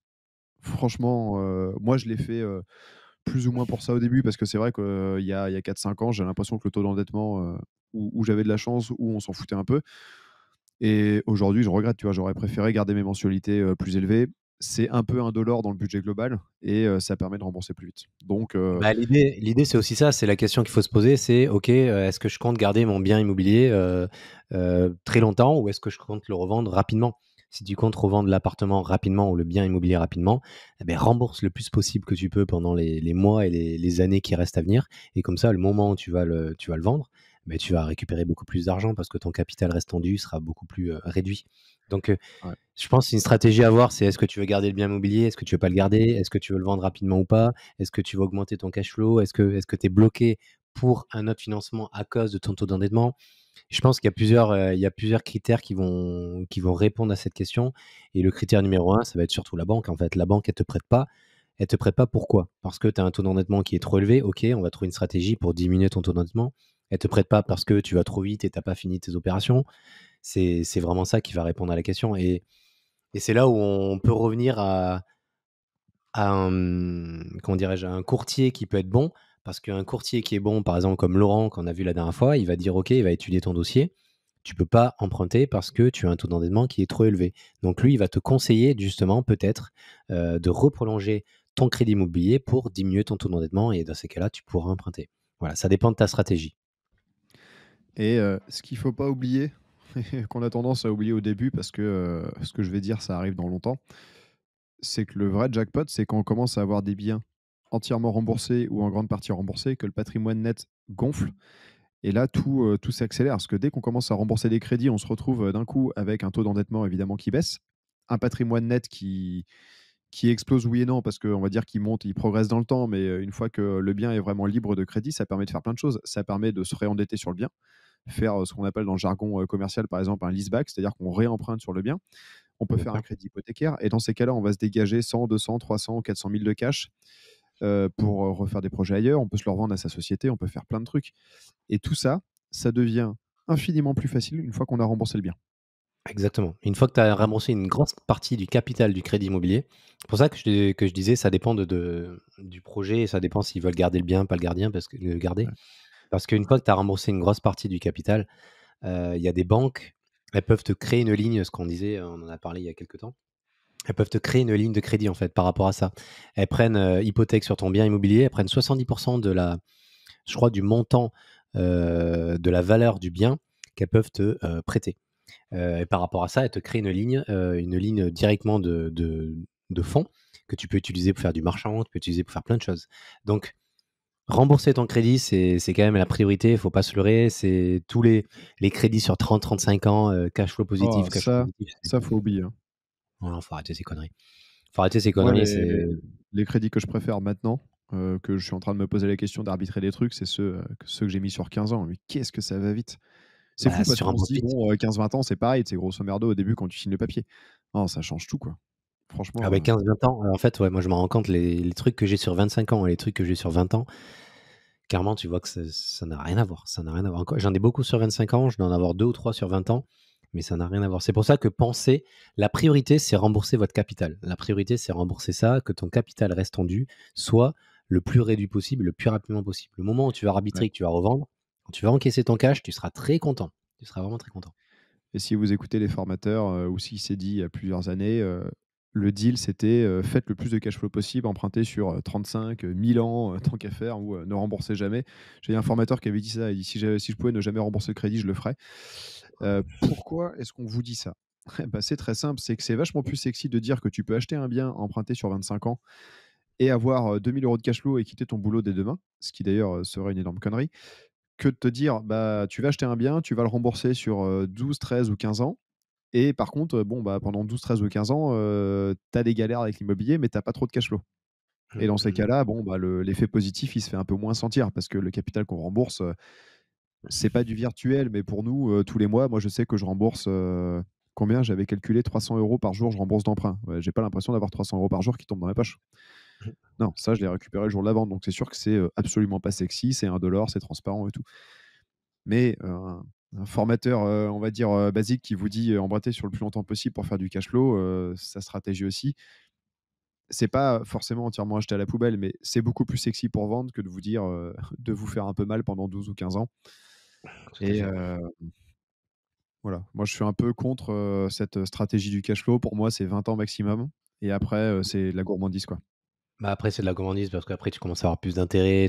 franchement, moi, je l'ai fait, plus ou moins pour ça au début parce que c'est vrai qu'il y a 4-5 ans, j'ai l'impression que le taux d'endettement, où j'avais de la chance, où on s'en foutait un peu et aujourd'hui, je regrette, tu vois? J'aurais préféré garder mes mensualités, plus élevées. c'est un peu indolore dans le budget global et ça permet de rembourser plus vite. Donc, Bah, l'idée, c'est aussi ça, c'est la question qu'il faut se poser, c'est: «OK, est-ce que je compte garder mon bien immobilier, très longtemps ou est-ce que je compte le revendre rapidement?» Si tu comptes revendre l'appartement rapidement ou le bien immobilier rapidement, eh beh, rembourse le plus possible que tu peux pendant les mois et les années qui restent à venir et comme ça, le moment où tu vas le vendre, beh, tu vas récupérer beaucoup plus d'argent parce que ton capital restendu sera beaucoup plus, réduit. Donc, ouais. je pense que c'est une stratégie à avoir, c'est est-ce que tu veux garder le bien immobilier? Est-ce que tu veux pas le garder? Est-ce que tu veux le vendre rapidement ou pas? Est-ce que tu veux augmenter ton cash flow? Est-ce que tu es bloqué pour un autre financement à cause de ton taux d'endettement? Je pense qu'il y a plusieurs critères qui vont répondre à cette question et le critère numéro un, ça va être surtout la banque, en fait. La banque, elle te prête pas. Elle te prête pas pourquoi? Parce que tu as un taux d'endettement qui est trop élevé. OK, on va trouver une stratégie pour diminuer ton taux d'endettement. Elle te prête pas parce que tu vas trop vite et tu pas fini tes opérations. C'est vraiment ça qui va répondre à la question et c'est là où on peut revenir à un, comment dirais-je? À un courtier qui peut être bon, parce qu'un courtier qui est bon, par exemple comme Laurent qu'on a vu la dernière fois, il va dire: «OK», il va étudier ton dossier. Tu peux pas emprunter parce que tu as un taux d'endettement qui est trop élevé. Donc lui, il va te conseiller justement peut-être, de reprolonger ton crédit immobilier pour diminuer ton taux d'endettement et dans ces cas-là, tu pourras emprunter. Voilà, ça dépend de ta stratégie. Et ce qu'il faut pas oublier, qu'on a tendance à oublier au début parce que, ce que je vais dire, ça arrive dans longtemps, c'est que le vrai jackpot, c'est quand on commence à avoir des biens entièrement remboursés ou en grande partie remboursés, que le patrimoine net gonfle et là tout s'accélère. Parce que dès qu'on commence à rembourser des crédits, on se retrouve, d'un coup avec un taux d'endettement évidemment qui baisse, un patrimoine net qui explose oui et non parce qu'on va dire qu'il monte, il progresse dans le temps, mais, une fois que le bien est vraiment libre de crédit, ça permet de faire plein de choses. Ça permet de se réendetter sur le bien, faire, ce qu'on appelle dans le jargon, commercial, par exemple, un leaseback, c'est-à-dire qu'on réemprunte sur le bien. On peut faire un D'accord. crédit hypothécaire et dans ces cas-là, on va se dégager 100, 200, 300 ou 400 000 de cash, pour, refaire des projets ailleurs. On peut se le revendre à sa société, on peut faire plein de trucs et tout ça, ça devient infiniment plus facile une fois qu'on a remboursé le bien. Exactement. Une fois que tu as remboursé une grosse partie du capital du crédit immobilier, c'est pour ça que je disais ça dépend du projet et ça dépend s'ils veulent garder le bien, pas le garder. Ouais, Parce qu'une fois que tu as remboursé une grosse partie du capital, il y a des banques, elles peuvent te créer une ligne, ce qu'on disait, on en a parlé il y a quelque temps. Elles peuvent te créer une ligne de crédit en fait par rapport à ça. Elles prennent, hypothèque sur ton bien immobilier, elles prennent 70 je crois du montant, de la valeur du bien qu'elles peuvent te, prêter. Et par rapport à ça, elle te crée une ligne directement de fonds que tu peux utiliser pour faire du marchand, tu peux utiliser pour faire plein de choses. Donc rembourser ton crédit, c'est quand même la priorité, il faut pas se leurrer. C'est tous les crédits sur 30-35 ans, oh cash flow positif, c'est ça faut oublier, hein. non, faut arrêter ces conneries. Faut arrêter ces Moi conneries, c'est les crédits que je préfère maintenant, que je suis en train de me poser la question d'arbitrer des trucs, c'est ceux que j'ai mis sur 15 ans. Mais qu'est-ce que ça va vite! C'est bah, fou c'est parce sur un qu'on se bon dit: vite. «Bon, 15-20 ans, c'est pareil, c'est grosso merdo au début quand tu signes le papier». Non, ça change tout, quoi. Ah Franchement, bah, 15-20 ans, en fait, ouais, moi je me rends compte les trucs que j'ai sur 25 ans et les trucs que j'ai sur 20 ans, clairement tu vois que ça n'a rien à voir, ça n'a rien à voir. Encore j'en ai beaucoup sur 25 ans, je dois en avoir 2 ou 3 sur 20 ans, mais ça n'a rien à voir. C'est pour ça que la priorité, c'est rembourser votre capital. La priorité, c'est rembourser ça, que ton capital restendu soit le plus réduit possible, le plus rapidement possible. Le moment où tu vas ouais. arbitrer, que tu vas revendre, quand tu vas encaisser ton cash, tu seras très content. Tu seras vraiment très content. Et si vous écoutez les formateurs, ou s'il s'est dit il y a plusieurs années, le deal c'était, faites le plus de cash flow possible, empruntez sur, 35, 1000 ans, tant qu'à faire ou, ne remboursez jamais. J'ai un formateur qui avait dit ça, il dit: Si je pouvais ne jamais rembourser le crédit, je le ferais». Pourquoi est-ce qu'on vous dit ça? Bah, c'est très simple, c'est que c'est vachement plus sexy de dire que tu peux acheter un bien emprunté sur 25 ans et avoir, 2 000 € de cash flow et quitter ton boulot dès demain, ce qui d'ailleurs, serait une énorme connerie, que de te dire: «Bah, tu vas acheter un bien, tu vas le rembourser sur, 12, 13 ou 15 ans et par contre, bon, bah, pendant 12, 13 ou 15 ans, tu as des galères avec l'immobilier, mais tu as pas trop de cash flow». Mmh, Et dans ces mmh. cas-là, bon, bah, l'effet positif, il se fait un peu moins sentir parce que le capital qu'on rembourse, c'est pas du virtuel, mais pour nous, tous les mois, moi, je sais que je rembourse, combien? J'avais calculé 300 € par jour, je rembourse d'emprunt. Ouais, j'ai pas l'impression d'avoir 300 € par jour qui tombent dans ma poche. Non, ça, je l'ai récupéré le jour de la vente, donc c'est sûr que c'est, absolument pas sexy, c'est indolore, c'est transparent et tout. Mais, un formateur, on va dire, basique qui vous dit, emprunter sur le plus longtemps possible pour faire du cash flow, sa stratégie aussi, c'est pas forcément entièrement acheté à la poubelle, mais c'est beaucoup plus sexy pour vendre que de vous dire, de vous faire un peu mal pendant 12 ou 15 ans Tout à et fait. voilà. Moi, je suis un peu contre, cette stratégie du cash flow. Pour moi, c'est 20 ans maximum Et après, c'est de la gourmandise, quoi. Bah, après, c'est de la gourmandise parce qu'après, tu commences à avoir plus d'intérêts.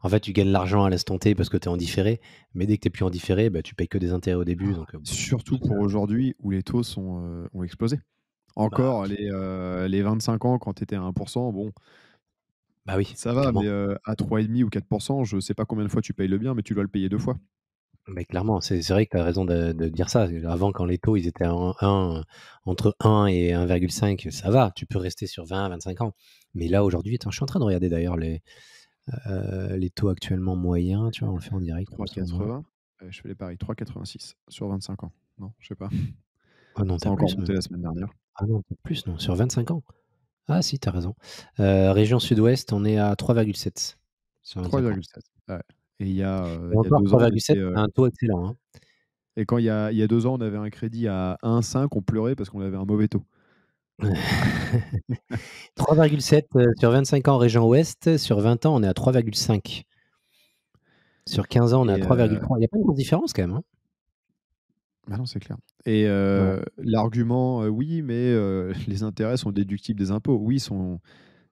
En fait, tu gagnes l'argent à l'instant T parce que tu es en différé. Mais dès que tu es plus en différé, bah, tu payes que des intérêts au début. Donc, Surtout pour aujourd'hui où les taux ont explosé. bah, Encore les 25 ans quand tu étais à 1 bon, bah oui, ça va, mais clairement. à 3,5 ou 4 je sais pas combien de fois tu payes le bien, mais tu dois le payer 2 fois. Mais clairement, c'est vrai que tu as raison de dire ça. Avant, quand les taux ils étaient à 1, entre 1 et 1,5, ça va. Tu peux rester sur 20, 25 ans. Mais là, aujourd'hui, attends, je suis en train de regarder d'ailleurs les taux actuellement moyens. Tu vois, on le fait en direct comme ça au moins. 3,80, je fais les paris, 3,86 sur 25 ans. Non, je sais pas. Ah non, Ça t'as a encore plus monté même. la semaine dernière. Ah non, t'as plus, non, sur 25 ans. Ah si, t'as raison. Région sud-ouest, on est à 3,7 sur 25 ans. 3,7, ouais. Et Et il y a encore 2 ans, on 3,7, était, c'est un taux excellent, hein. et quand il y a 2 ans, on avait un crédit à 1,5, on pleurait parce qu'on avait un mauvais taux. 3,7 sur 25 ans région ouest, sur 20 ans, on est à 3,5. Sur 15 ans, on est à Et 3,3. Il y a pas une grosse différence quand même, hein? bah non, c'est clair. Et Ouais. l'argument, oui, mais les intérêts sont déductibles des impôts. Oui, ils sont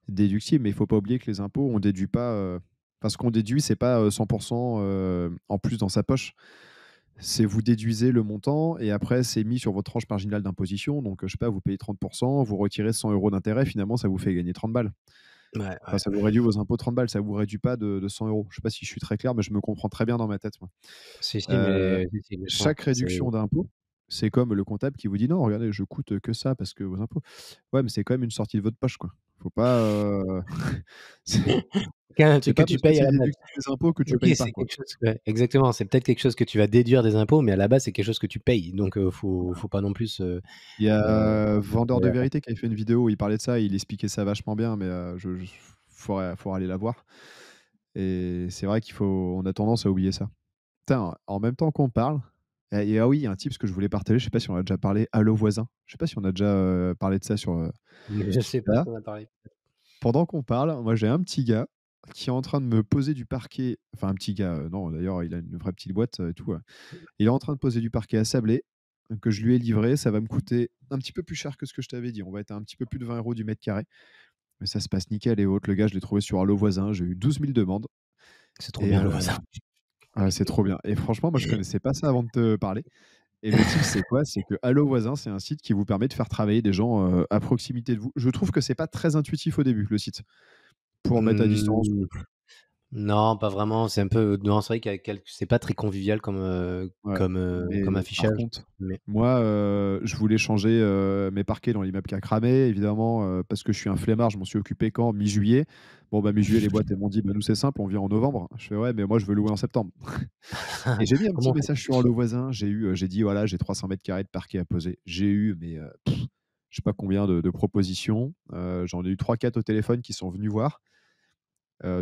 déductibles, mais il faut pas oublier que les impôts, on déduit pas, enfin, ce qu'on déduit, c'est pas, 100 en plus dans sa poche. C'est vous déduisez le montant et après c'est mis sur votre tranche marginale d'imposition. Donc, je sais pas, vous payez 30, vous retirez 100 € d'intérêt, finalement, ça vous fait gagner 30 balles. Ouais, Enfin, ouais. ça vous réduit vos impôts 30 balles, ça vous réduit pas de 100 €. Je sais pas si je suis très clair, mais je me comprends très bien dans ma tête, moi. Si, si, Heu, mais si, exactement. Chaque réduction d'impôt, c'est comme le comptable qui vous dit: «Non, regardez, je coûte que ça parce que vos impôts». Ouais, mais c'est quand même une sortie de votre poche, quoi. Faut pas, c'est Un c'est truc que pas tu parce que payes à c'est la base. déductible des impôts que tu OK, payes pas, c'est quoi. quelque chose, ouais, exactement, c'est peut-être quelque chose que tu vas déduire des impôts, mais à la base, c'est quelque chose que tu payes. Donc, faut pas non plus, Il y heu, a Vendeur de ouais, vérité qui avait fait une vidéo où il parlait de ça, il expliquait ça vachement bien, mais je faudrait aller la voir et c'est vrai on a tendance à oublier ça. Putain, en même temps qu'on parle, et ah oui, il y a un tips que je voulais partager, je sais pas si on a déjà parlé, Allo voisin. Je sais pas si on a déjà, parlé de ça sur, je sais pas là. si on a parlé. Pendant qu'on parle, moi j'ai un petit gars qui est en train de me poser du parquet, enfin un petit gars, non d'ailleurs il a une vraie petite boîte, et tout, il est en train de poser du parquet à Sablé, que je lui ai livré. Ça va me coûter un petit peu plus cher que ce que je t'avais dit. On va être à un petit peu plus de 20 € du mètre carré, mais ça se passe nickel et autres. Le gars, je l'ai trouvé sur Allo Voisin. J'ai eu 12 000 demandes C'est trop et bien le voisin. ouais, c'est trop bien. Et franchement, moi, je connaissais pas ça avant de te parler. Et le tip, c'est quoi? C'est que Allo Voisin, c'est un site qui vous permet de faire travailler des gens à proximité de vous. Je trouve que c'est pas très intuitif au début, le site, pour mettre à distance. Mmh, non, pas vraiment, c'est un peu non, c'est vrai qu'il y a c'est pas très convivial Ouais, comme mais par affichage, contre, mais moi, je voulais changer, mes parquets dans l'immeuble qui a cramé, évidemment, parce que je suis un flemmard. Je m'en suis occupé quand? Mi-juillet. Bon, bah, mi-juillet, les boîtes, elles m'ont dit: «Bah, nous, c'est simple, on vient en novembre». Je fais: «Ouais, mais moi, je veux louer en septembre». Et j'ai mis un comment petit on fait? message sur Allo Voisin. J'ai dit: «Voilà, j'ai 300 mètres carrés de parquet à poser». J'ai eu, mais je sais pas combien de propositions. J'en ai eu 3-4 au téléphone qui sont venus voir,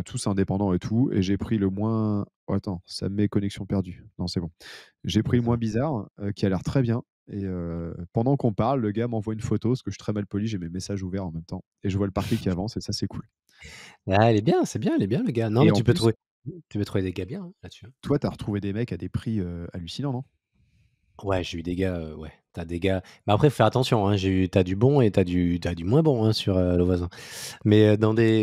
tous indépendants et tout, et j'ai pris le moins oh attends, ça me met connexion perdue. Non, c'est bon. J'ai pris le moins Attends. bizarre, qui a l'air très bien, et pendant qu'on parle, le gars m'envoie une photo, parce que je suis très mal poli, j'ai mes messages ouverts en même temps, et je vois le parquet qui avance et ça, c'est cool. Ah, il est bien, c'est bien, il est bien le gars. Non, Et mais en plus, tu peux trouver des gars bien, hein, là-dessus, hein. toi, tu as retrouvé des mecs à des prix, hallucinants, non? Ouais, j'ai eu des gars, ouais, tu des gars mais après faut faire attention, hein, tu du bon et tu du moins bon, hein, sur, le voisin. Mais,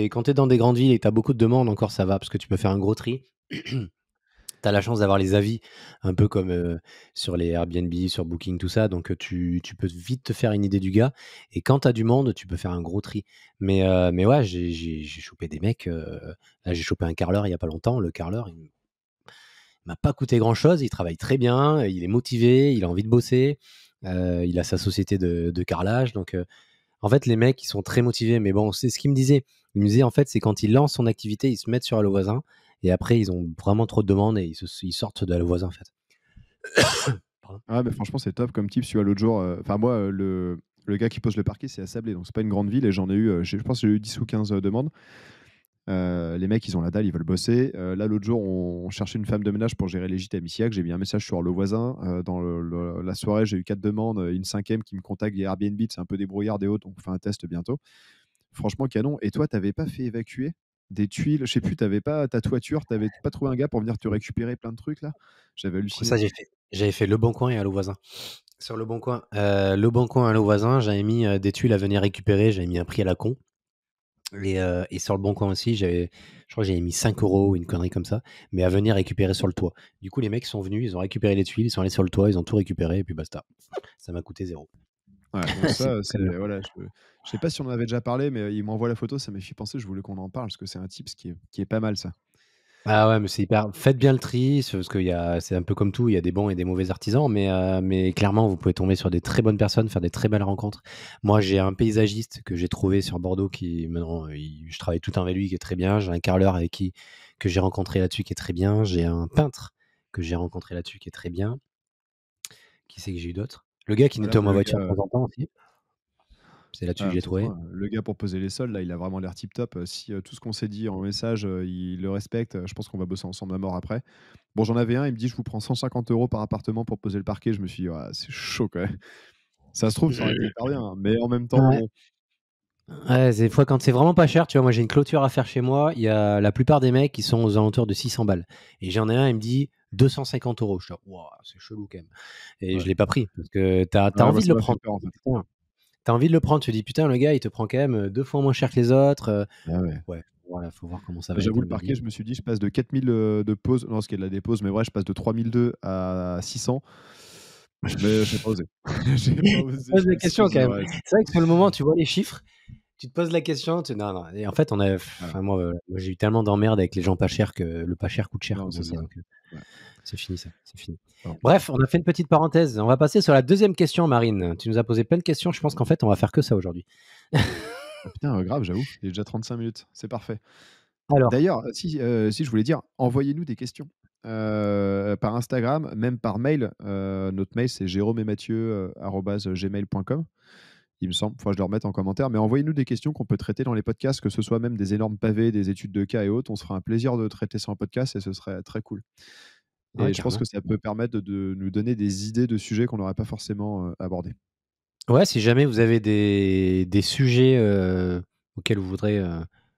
quand tu es dans des grandes villes et que tu as beaucoup de demandes, encore ça va parce que tu peux faire un gros tri. Tu as la chance d'avoir les avis un peu comme, sur les Airbnb, sur Booking, tout ça, donc, tu peux vite te faire une idée du gars et quand tu as du monde, tu peux faire un gros tri. Mais ouais, j'ai chopé des mecs, là, j'ai chopé un carreleur il y a pas longtemps. Le carreleur, il m'a pas coûté grand chose, il travaille très bien, il est motivé, il a envie de bosser, il a sa société de carrelage donc, en fait, les mecs, ils sont très motivés, mais bon, c'est ce qu'il me disait. Il me disait, en fait, c'est quand ils lancent son activité, ils se mettent sur Allo Voisin et après, ils ont vraiment trop de demandes et ils sortent d'Allo Voisin, en fait. Pardon. Ah, mais franchement, c'est top comme tips. Tu vois, l'autre jour, enfin moi, le gars qui pose le parquet, c'est à Sablé, donc c'est pas une grande ville, et j'en ai eu, je pense que j'ai eu 10 ou 15 demandes. Les mecs, ils ont la dalle, ils veulent bosser. Là, l'autre jour, on cherchait une femme de ménage pour gérer les gîtes à Missillac. J'ai mis un message sur le voisin. Dans la soirée, j'ai eu 4 demandes, une cinquième qui me contacte via Airbnb. C'est un peu débrouillard et autres, donc on fait un test bientôt. Franchement, canon. Et toi, t'avais pas fait évacuer des tuiles? Je sais plus, t'avais pas ta toiture, t'avais pas trouvé un gars pour venir te récupérer plein de trucs là? J'avais halluciné. Ça, j'avais fait Leboncoin et Allo Voisin. Sur Le Bon Coin. Le Bon Coin, Allo Voisin, j'avais mis des tuiles à venir récupérer, j'avais mis un prix à la con. Et sur Le Bon Coin aussi, je crois que j'avais mis 5 euros, une connerie comme ça, mais à venir récupérer sur le toit. Du coup, les mecs sont venus, ils ont récupéré les tuiles, ils sont allés sur le toit, ils ont tout récupéré, et puis basta. Ça m'a coûté 0. Ouais, donc C'est ça, très bien. voilà, je sais pas si on en avait déjà parlé, mais il m'envoie la photo, ça m'a fait penser, je voulais qu'on en parle parce que c'est un tips qui est pas mal ça. Ah ouais, mais c'est hyper. Faites bien le tri, parce qu'il y a, c'est un peu comme tout, il y a des bons et des mauvais artisans, mais clairement, vous pouvez tomber sur des très bonnes personnes, faire des très belles rencontres. Moi, j'ai un paysagiste que j'ai trouvé sur Bordeaux qui, maintenant, je travaille tout le temps avec lui, qui est très bien. J'ai un carreleur que j'ai rencontré là-dessus, qui est très bien. J'ai un peintre que j'ai rencontré là-dessus, qui est très bien. Qui c'est que j'ai eu d'autre? Le gars qui Voilà, nettoie ma le voiture de gars, temps en temps aussi. C'est là-dessus que ah, j'ai c'est trop trouvé. bien. Le gars pour poser les sols, là, il a vraiment l'air tip top. Si tout ce qu'on s'est dit en message, il le respecte, je pense qu'on va bosser ensemble à mort après. Bon, j'en avais un, il me dit je vous prends 150 euros par appartement pour poser le parquet. Je me suis dit, ah, c'est chaud quand même. Ça se trouve, ça aurait été hyper bien, hein, mais en même temps, Ouais. bon. Ouais, des fois quand c'est vraiment pas cher, tu vois, moi j'ai une clôture à faire chez moi, il y a la plupart des mecs qui sont aux alentours de 600 balles. Et j'en ai un, il me dit 250 euros. Je suis là, waouh, c'est chelou quand même. Et je Ouais. l'ai pas pris parce que t'as Ouais, moi, envie de ça le m'a fait prendre. peur en fait. Putain, t'as envie de le prendre, tu te dis putain, le gars il te prend quand même 2 fois moins cher que les autres. Ah ouais. Ouais, voilà, faut voir comment ça va être, J'avoue, le il me parquet, dit. je me suis dit, je passe de 4000 de pause, non, ce qui est de la dépose, mais ouais, je passe de 3002 à 600. Mais j'ai pas osé. J'ai pas Tu te osé, poses je des me suis questions dit, quand même. ouais, C'est vrai que sur le moment, tu vois les chiffres, tu te poses la question, non, non. Et en fait, voilà. enfin, moi j'ai eu tellement d'emmerdes avec les gens pas chers que le pas cher coûte cher, Non, comme on c'est dit. ça. Donc, Ouais. c'est fini ça, c'est fini. Bon. Bref, on a fait une petite parenthèse. On va passer sur la deuxième question, Marine. Tu nous as posé plein de questions. Je pense qu'en fait, on va faire que ça aujourd'hui. Ah putain, grave, j'avoue, il est déjà 35 minutes, c'est parfait. Alors, D'ailleurs, si je voulais dire, envoyez-nous des questions, par Instagram, même par mail. Notre mail, c'est jérômeetmathieu@gmail.com. Il me semble, faudra que je le remette en commentaire, mais envoyez-nous des questions qu'on peut traiter dans les podcasts, que ce soit même des énormes pavés, des études de cas et autres. On se fera un plaisir de traiter ça en podcast et ce serait très cool. ouais, Et je pense carrément. que ça peut permettre de nous donner des idées de sujets qu'on n'aurait pas forcément, abordés. Ouais, si jamais vous avez des sujets auxquels vous voudrez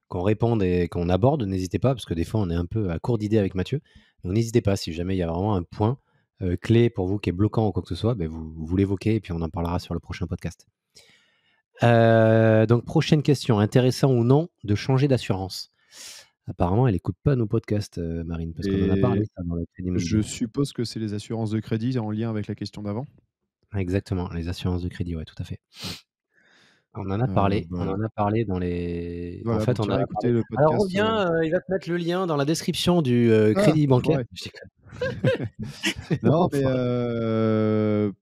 qu'on réponde et qu'on aborde, n'hésitez pas, parce que des fois, on est un peu à court d'idées avec Mathieu. Donc, n'hésitez pas, si jamais il y a vraiment un point clé pour vous qui est bloquant ou quoi que ce soit, ben, vous l'évoquez et puis on en parlera sur le prochain podcast. Donc, prochaine question. Intéressant ou non de changer d'assurance? Apparemment, elle écoute pas nos podcasts, Marine, parce qu'on en a parlé Et ça dans le crédit je immobilier. suppose que c'est les assurances de crédit en lien avec la question d'avant? Exactement, les assurances de crédit, ouais, tout à fait. Ouais. On Bah, en a parlé dans les en voilà, fait, donc on tu en iras a écouter parlé. le Alors podcast, reviens, il va te mettre le lien dans la description du ah! crédit bancaire. Enfoiré. Je déconne. Non, mais Enfoiré.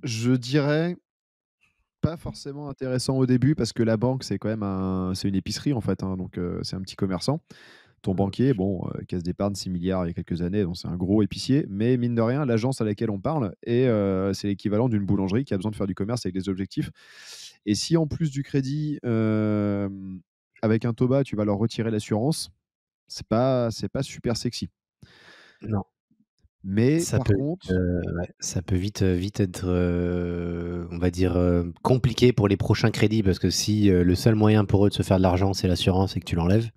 je dirais pas forcément intéressant au début parce que la banque, c'est quand même c'est une épicerie en fait, hein, donc c'est un petit commerçant. Ton banquier, bon, caisse d'épargne 6 milliards il y a quelques années, donc c'est un gros épicier, mais mine de rien, l'agence à laquelle on parle c'est l'équivalent d'une boulangerie qui a besoin de faire du commerce avec des objectifs. Et si en plus du crédit, avec un taux bas, tu vas leur retirer l'assurance, c'est pas super sexy. Non, Mais ça par peut contre, ouais, ça peut vite être, on va dire, compliqué pour les prochains crédits parce que si, le seul moyen pour eux de se faire de l'argent, c'est l'assurance et que tu l'enlèves,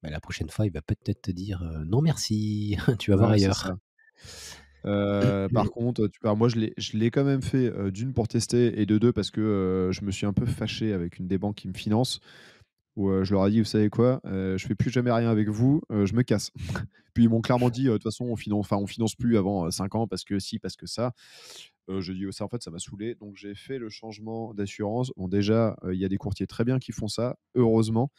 bah, la prochaine fois, il va peut-être te dire, «Non merci, tu vas voir ouais, c'est ailleurs». ça. Par contre, tu vois, moi je l'ai quand même fait, d'1 pour tester et de 2 parce que, je me suis un peu fâché avec une des banques qui me finance où, je leur ai dit: «Vous savez quoi? Je fais plus jamais rien avec vous, je me casse». Puis ils m'ont clairement dit: «De toute façon on finance plus avant, 5 ans parce que ci, parce que ça». J'ai dit: «Oh ça en fait ça m'a saoulé», donc j'ai fait le changement d'assurance. Bon déjà, il y a des courtiers très bien qui font ça, heureusement.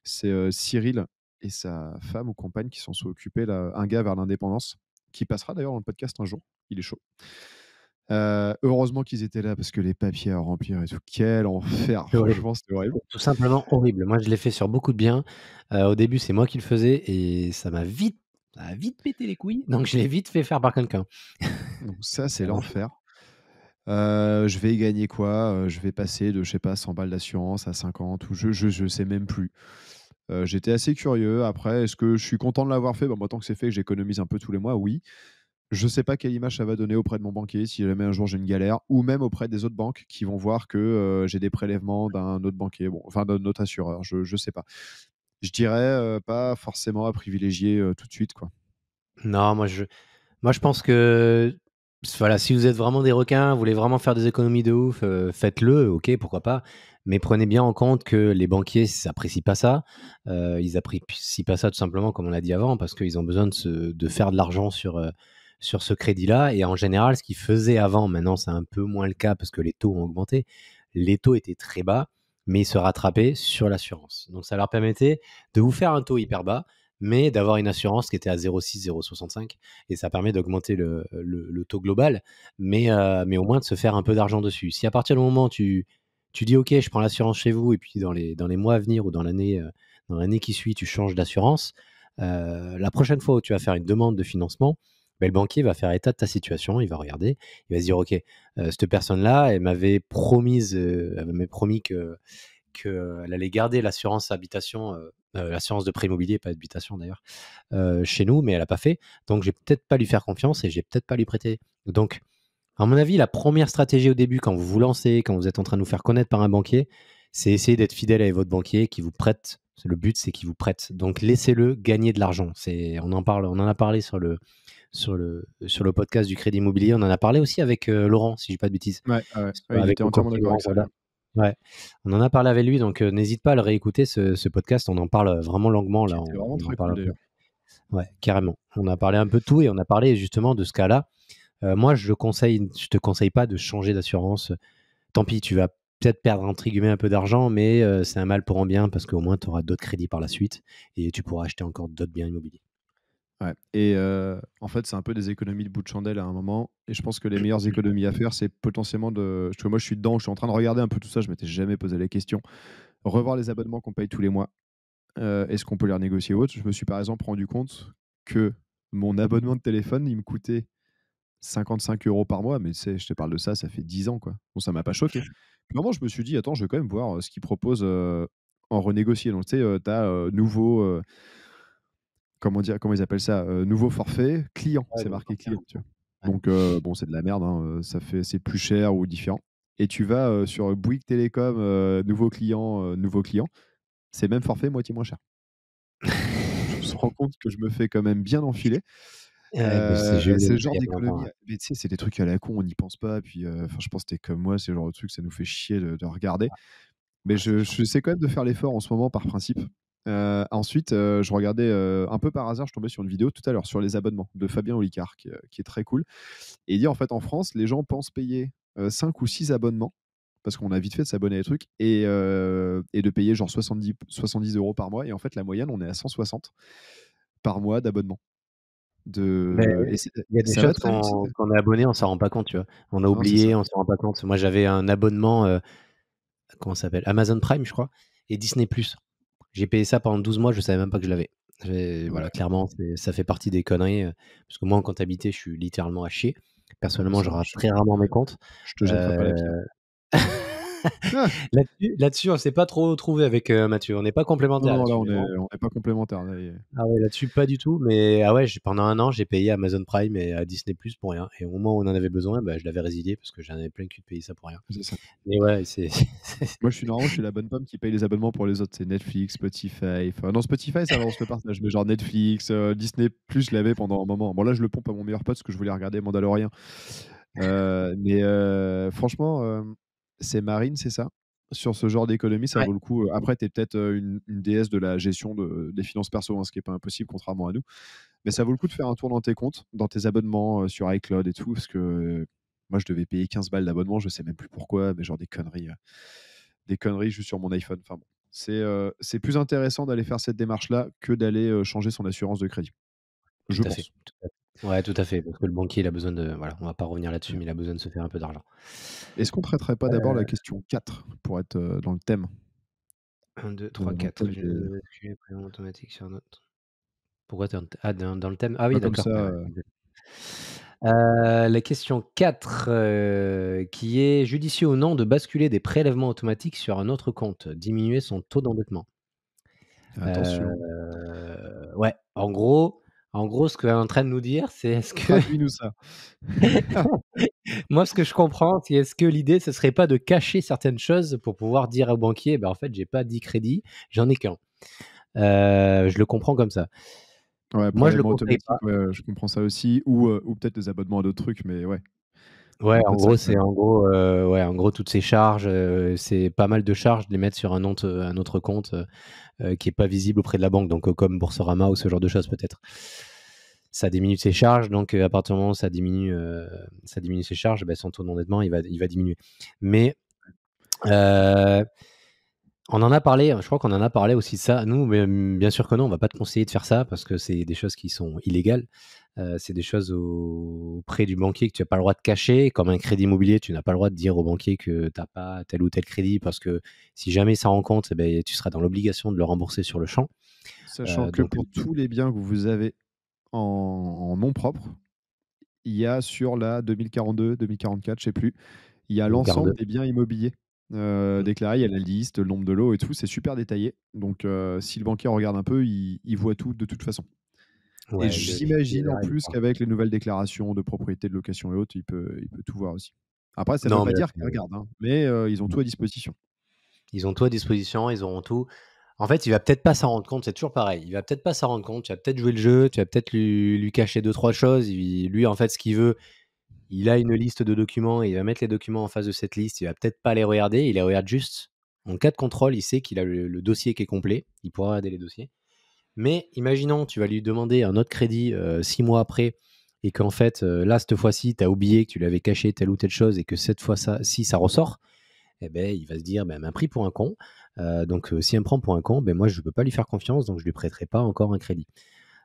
C'est, Cyril et sa femme ou compagne qui s'en sont occupés là, un gars vers l'indépendance, qui passera d'ailleurs dans le podcast un jour, il est chaud. Heureusement qu'ils étaient là parce que les papiers à remplir et tout, quel enfer! C'est horrible. Franchement, c'était horrible. C'est tout simplement horrible. Moi, je l'ai fait sur beaucoup de biens. Au début, c'est moi qui le faisais et ça a vite pété les couilles, donc je l'ai vite fait faire par quelqu'un. Donc ça, c'est Vraiment. l'enfer. Je vais y gagner quoi? Je vais passer de, je sais pas, 100 balles d'assurance à 50 ou je sais même plus. J'étais assez curieux. Après, est-ce que je suis content de l'avoir fait? Bah, moi, tant que c'est fait, que j'économise un peu tous les mois, oui. Je sais pas quelle image ça va donner auprès de mon banquier si jamais un jour j'ai une galère ou même auprès des autres banques qui vont voir que, j'ai des prélèvements d'un autre banquier, bon, enfin d'un autre assureur, je sais pas. Je dirais, pas forcément à privilégier, tout de suite, quoi. Non, moi, je pense que Voilà, si vous êtes vraiment des requins, vous voulez vraiment faire des économies de ouf, faites-le, OK, pourquoi pas. Mais prenez bien en compte que les banquiers apprécient pas ça. Ils apprécient pas ça tout simplement comme on l'a dit avant, parce qu'ils ont besoin de faire de l'argent sur ce crédit-là. Et en général, ce qu'ils faisaient avant, maintenant c'est un peu moins le cas parce que les taux ont augmenté. Les taux étaient très bas, mais ils se rattrapaient sur l'assurance. Donc ça leur permettait de vous faire un taux hyper bas, mais d'avoir une assurance qui était à 0,6, 0,65 et ça permet d'augmenter le taux global, mais au moins de se faire un peu d'argent dessus. Si à partir du moment où tu dis: «OK, je prends l'assurance chez vous» et puis dans les mois à venir ou dans l'année qui suit, tu changes d'assurance, la prochaine fois où tu vas faire une demande de financement, beh, le banquier va faire état de ta situation, il va regarder, il va se dire: «OK, cette personne-là, elle m'avait promis qu'elle allait garder l'assurance habitation, l'assurance de prêt immobilier, pas habitation d'ailleurs, chez nous, mais elle a pas fait. Donc, je vais peut-être pas lui faire confiance et je vais peut-être pas lui prêter». Donc, à mon avis, la première stratégie au début, quand vous vous lancez, quand vous êtes en train de vous faire connaître par un banquier, c'est essayer d'être fidèle avec votre banquier qui vous prête. Le but, c'est qu'il vous prête. Donc, laissez-le gagner de l'argent. On en a parlé sur le podcast du crédit immobilier. On en a parlé aussi avec Laurent, si je dis pas de bêtises. Ouais, il Avec était mon entièrement courtier d'accord Laurent avec ça. Zola. Ouais, on en a parlé avec lui, donc n'hésite pas à le réécouter ce podcast. On en parle vraiment longuement là. C'était vraiment On en très parle cool un peu. d'ailleurs. Ouais, carrément. On a parlé un peu de tout et on a parlé justement de ce cas-là. Moi, je te conseille pas de changer d'assurance. Tant pis, tu vas peut-être perdre entre guillemets un peu d'argent, mais c'est un mal pour un bien parce qu'au moins tu auras d'autres crédits par la suite et tu pourras acheter encore d'autres biens immobiliers. Ouais. Et en fait, c'est un peu des économies de bout de chandelle à un moment. Et je pense que les meilleures économies à faire, c'est potentiellement de. Parce que moi, je suis dedans, je suis en train de regarder un peu tout ça, je m'étais jamais posé la question. Revoir les abonnements qu'on paye tous les mois. Est-ce qu'on peut les renégocier ou autre? Je me suis par exemple rendu compte que mon abonnement de téléphone, il me coûtait 55 € par mois. Mais tu sais, je te parle de ça, ça fait 10 ans, quoi. Bon, ça m'a pas choqué. Puis à un moment, je me suis dit, attends, je vais quand même voir ce qu'ils proposent en renégocier. Donc, tu sais, tu as nouveau. Comment dire? Comment ils appellent ça? Nouveau forfait client, Ouais, c'est donc marqué client, tu vois? ouais. Donc bon, c'est de la merde, hein, c'est plus cher ou différent et tu vas, sur Bouygues Télécom, nouveau client, c'est même forfait, moitié moins cher. Je me rends compte que je me fais quand même bien enfiler. Ouais, bah, j'ai eu le C'est le même cas genre il y a pas longtemps, d'économie ouais. mais tu sais, c'est des trucs à la con, on n'y pense pas puis, enfin, je pense que tu es comme moi, c'est le genre de truc, ça nous fait chier de regarder. Mais Ouais, c'est chiant. j'essaie quand même de faire l'effort en ce moment par principe. Ensuite, je regardais, un peu par hasard, je tombais sur une vidéo tout à l'heure sur les abonnements de Fabien Olicard qui est très cool et il dit en fait en France, les gens pensent payer, 5 ou 6 abonnements parce qu'on a vite fait de s'abonner à des trucs et de payer genre 70 € par mois et en fait la moyenne, on est à 160 par mois d'abonnement. Mais De et c'est il y a des ça va choses très vite. quand on est abonné, on s'en rend pas compte, tu vois? On a Non, c'est ça. oublié, on s'en rend pas compte. Moi, j'avais un abonnement, comment ça s'appelle? Amazon Prime, je crois et Disney+. J'ai payé ça pendant 12 mois, je savais même pas que je l'avais. Voilà, Ouais. clairement, ça fait partie des conneries, parce que moi, en comptabilité, je suis littéralement à chier. Ah bah Personnellement, je ça, rate très rarement mes comptes. je te jetterai pas la pierre. Heu, Ah! là-dessus, on s'est pas trop trouvé avec, Mathieu. On n'est pas Non, complémentaires non, là là-dessus, mais bon. on est pas complémentaires, là et Ah ouais, là-dessus, pas du tout, mais ah ouais, pendant un an, j'ai payé Amazon Prime et Disney+ pour rien et au moment où on en avait besoin, bah, je l'avais résilié parce que j'en avais plein le cul de payer ça pour rien. c'est ça. Mais ouais, c'est Moi, je suis la bonne pomme qui paye les abonnements pour les autres. C'est Netflix, Spotify. Enfin, non, Spotify, ça va, on se le partage. Mais genre Netflix, Disney+, je l'avais pendant un moment. Bon, là, je le pompe à mon meilleur pote parce que je voulais regarder Mandalorian. Mais franchement, c'est Marine, c'est ça? Sur ce genre d'économie, ça ouais, vaut le coup. Après, tu es peut-être une déesse de la gestion des finances perso, hein, ce qui n'est pas impossible, contrairement à nous. Mais ça vaut le coup de faire un tour dans tes comptes, dans tes abonnements sur iCloud et tout, parce que moi, je devais payer 15 balles d'abonnement, je sais même plus pourquoi, mais genre des conneries juste sur mon iPhone. Enfin bon, c'est plus intéressant d'aller faire cette démarche-là que d'aller changer son assurance de crédit, tout je à fait, pense. tout à fait. Ouais, tout à fait, parce que le banquier, il a besoin de voilà, on va pas revenir là-dessus, Ouais. mais il a besoin de se faire un peu d'argent. Est-ce qu'on traiterait pas d'abord la question 4 pour être dans le thème 1, 2, 3, dans le 4. thème Je des- basculer prénom automatique sur notre pourquoi tu es dans le thème? Ah oui, Pas comme d'accord. ça. Ouais, ouais. La question 4, qui est: judicieux ou non de basculer des prélèvements automatiques sur un autre compte, diminuer son taux d'endettement? Attention. Ouais, en gros, ce qu'elle est en train de nous dire, c'est est-ce que Traduis-nous ça. moi, ce que je comprends, c'est est-ce que l'idée, ce serait pas de cacher certaines choses pour pouvoir dire au banquier: «Bah, en fait, j'ai pas 10 crédits, j'en ai qu'un». Je le comprends comme ça. Ouais, Moi, je le prélèvement conseille automatique, pas. ouais, je comprends ça aussi. Ou peut-être des abonnements à d'autres trucs, mais ouais, il y a Ouais, un peu en de ça gros, quand même. ouais, en gros, toutes ces charges, c'est pas mal de charges de les mettre sur un autre compte qui est pas visible auprès de la banque, donc comme Boursorama ou ce genre de choses peut-être. Ça diminue ses charges, donc à partir du moment où ça diminue ses charges, ben, son taux d'endettement il va diminuer. Mais euh, on en a parlé, je crois qu'on en a parlé aussi de ça. Nous, bien sûr que non, on va pas te conseiller de faire ça parce que c'est des choses qui sont illégales. C'est des choses auprès du banquier que tu n'as pas le droit de cacher. Comme un crédit immobilier, tu n'as pas le droit de dire au banquier que tu n'as pas tel ou tel crédit parce que si jamais ça rend compte, eh ben, tu seras dans l'obligation de le rembourser sur le champ. Sachant que Donc, pour tous les biens que vous avez en nom propre, il y a sur la 2042, 2044, je sais plus, il y a l'ensemble 2042. des biens immobiliers déclarés, il y a la liste, le nombre de lots et tout, c'est super détaillé. Donc si le banquier regarde un peu, il voit tout de toute façon. Et Ouais, j'imagine en plus qu'avec les nouvelles déclarations de propriété, de location et autres, il peut tout voir aussi. Après, ça ne veut non, pas mais là, dire qu'ils regardent, hein, mais ils ont tout à disposition. ils ont tout à disposition, ils auront tout. En fait, il va peut-être pas s'en rendre compte, c'est toujours pareil. Il va peut-être pas s'en rendre compte, tu vas peut-être jouer le jeu, tu vas peut-être lui cacher 2-3 choses. Lui, en fait, ce qu'il veut, il a une liste de documents, il va mettre les documents en face de cette liste, il va peut-être pas les regarder, il les regarde juste en cas de contrôle, il sait qu'il a le dossier qui est complet, il pourra regarder les dossiers. Mais imaginons, tu vas lui demander un autre crédit 6 mois après et qu'en fait, là, cette fois-ci, tu as oublié que tu lui avais caché telle ou telle chose et que cette fois-ci, ça ressort, eh ben, il va se dire, ben, elle m'a pris pour un con. Donc, si elle me prend pour un con, ben, moi, je ne peux pas lui faire confiance, donc je ne lui prêterai pas encore un crédit.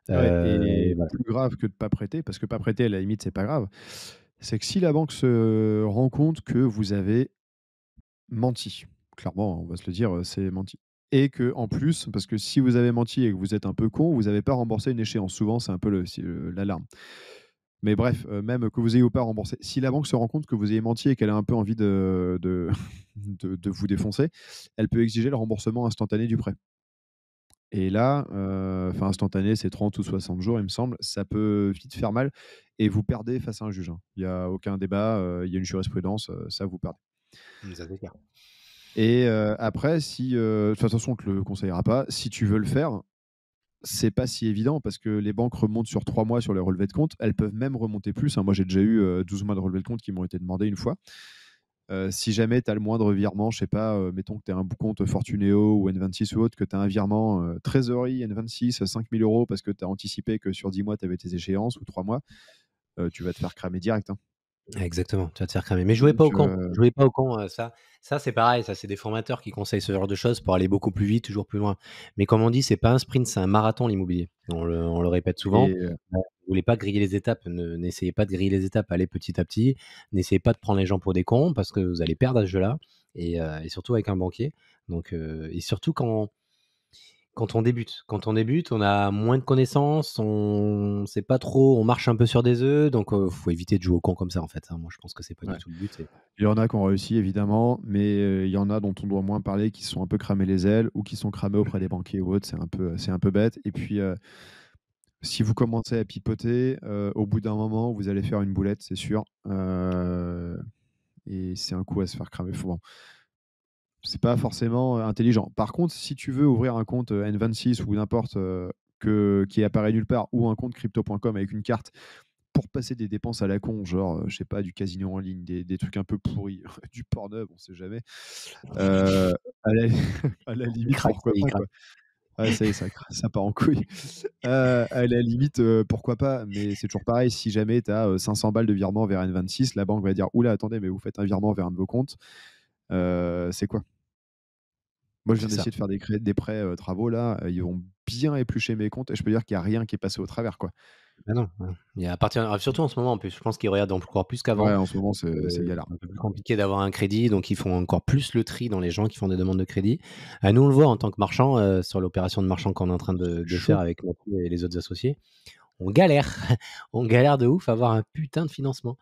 Ouais, et Voilà. plus grave que de pas prêter, parce que pas prêter, à la limite, c'est pas grave, c'est que si la banque se rend compte que vous avez menti, clairement, on va se le dire, c'est menti. Et que en plus, parce que si vous avez menti et que vous êtes un peu con, vous n'avez pas remboursé une échéance. Souvent, c'est un peu l'alarme. Mais bref, même que vous ayez ou pas remboursé, si la banque se rend compte que vous avez menti et qu'elle a un peu envie de vous défoncer, elle peut exiger le remboursement instantané du prêt. Et là, enfin instantané, c'est 30 ou 60 jours, il me semble. Ça peut vite faire mal et vous perdez face à un juge, hein. Il y a aucun débat, il y a une jurisprudence, ça vous perdez. Ça, c'est clair. Et après si, de toute façon, on te le conseillera pas. Si tu veux le faire, c'est pas si évident parce que les banques remontent sur 3 mois sur les relevés de compte. Elles peuvent même remonter plus, hein. Moi, j'ai déjà eu, 12 mois de relevés de compte qui m'ont été demandés une fois. Si jamais tu as le moindre virement, je sais pas, mettons que tu as un compte Fortuneo ou N26 ou autre, que tu as un virement, trésorerie N26, 5 000 € parce que tu as anticipé que sur 10 mois, tu avais tes échéances ou 3 mois, tu vas te faire cramer direct, hein. Exactement, tu vas te faire cramer. Mais jouez Donc pas au con, jouez pas au con. Ça c'est pareil, ça c'est des formateurs qui conseillent ce genre de choses pour aller beaucoup plus vite, toujours plus loin. Mais comme on dit, c'est pas un sprint, c'est un marathon l'immobilier. On le répète souvent. et Vous voulez pas griller les étapes, n'essayez pas de griller les étapes, allez petit à petit. N'essayez pas de prendre les gens pour des cons parce que vous allez perdre à ce jeu-là et surtout avec un banquier. Donc et surtout quand on débute, on a moins de connaissances, on sait pas trop, on marche un peu sur des œufs, donc faut éviter de jouer au con comme ça en fait, hein. Moi, je pense que c'est pas du ouais. tout le but. Il y en a qui ont réussi évidemment, mais il y en a dont on doit moins parler, qui se sont un peu cramés les ailes ou qui sont cramés auprès des banquiers ou autres, c'est un peu bête. Et puis, si vous commencez à pipoter, au bout d'un moment, vous allez faire une boulette, c'est sûr, et c'est un coup à se faire cramer. Bon, c'est pas forcément intelligent. Par contre, si tu veux ouvrir un compte N26 ou n'importe qui apparaît nulle part, ou un compte crypto.com avec une carte pour passer des dépenses à la con, genre, je sais pas, du casino en ligne, des trucs un peu pourris, du Pornhub, on sait jamais. À la, à la limite, pourquoi Il pas, craque. quoi. Ah, ça y est, ça part en couille. À la limite, pourquoi pas, mais c'est toujours pareil. Si jamais tu as 500 balles de virement vers N26, la banque va dire: oula, attendez, mais vous faites un virement vers un de vos comptes. C'est quoi? Moi, je viens C'est ça. d'essayer de faire des prêts travaux là. Ils vont bien éplucher mes comptes et je peux dire qu'il n'y a rien qui est passé au travers, quoi. Bah non, non. Il y a à partir surtout en ce moment en plus, je pense qu'ils regardent encore plus Ouais, qu'avant. en ce moment, c'est galère. C'est un peu plus compliqué d'avoir un crédit, donc ils font encore plus le tri dans les gens qui font des demandes de crédit. Nous, on le voit en tant que marchand, sur l'opération de marchand qu'on est en train de faire Chaud. avec Mathieu et les autres associés. On galère, on galère de ouf à avoir un putain de financement.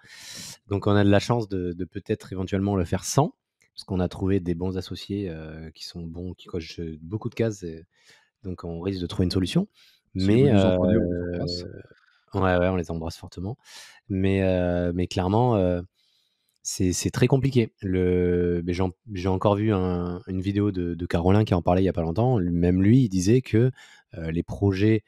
Donc on a de la chance de peut-être éventuellement le faire sans, parce qu'on a trouvé des bons associés qui sont bons, qui cochent beaucoup de cases, donc on risque de trouver une solution. Si vous Mais nous entendez, on vous embrasse. ouais, on les embrasse fortement. Mais clairement, c'est très compliqué. Mais j'ai encore vu une vidéo de Carolin qui en parlait il y a pas longtemps. Même lui, il disait que les projets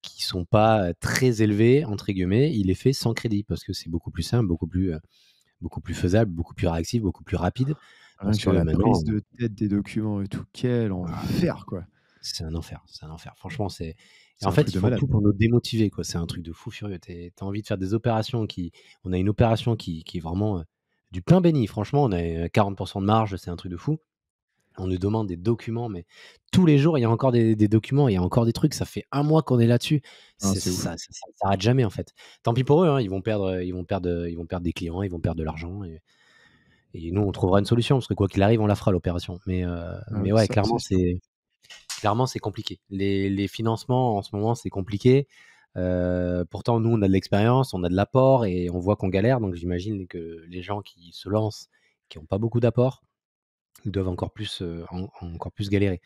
qui sont pas très élevés, entre guillemets, il les fait sans crédit parce que c'est beaucoup plus simple, beaucoup plus faisable, beaucoup plus réactif, beaucoup plus rapide. Rien Parce que que la maintenant, prise de tête des documents et tout, quel ah, enfer, quoi. c'est un enfer, c'est un enfer. Franchement, c'est. Et C'est en un fait, truc ils de font malade. tout pour nous démotiver, quoi. C'est un truc de fou furieux. T'as envie de faire des opérations On a une opération qui est vraiment du pain béni. Franchement, on a 40% de marge, c'est un truc de fou. On nous demande des documents, mais tous les jours, il y a encore des documents, il y a encore des trucs. Ça fait un mois qu'on est là-dessus. Ah, c'est ouf. Ça s'arrête jamais, en fait. Tant pis pour eux, hein, ils vont perdre des clients, ils vont perdre de l'argent. Et nous, on trouvera une solution, parce que quoi qu'il arrive, on la fera, l'opération. Ah ouais, Mais ouais, ça, c'est sûr. clairement, c'est compliqué. Les financements, en ce moment, c'est compliqué. Pourtant, nous, on a de l'expérience, on a de l'apport, et on voit qu'on galère. Donc, j'imagine que les gens qui se lancent, qui n'ont pas beaucoup d'apport, ils doivent encore plus galérer.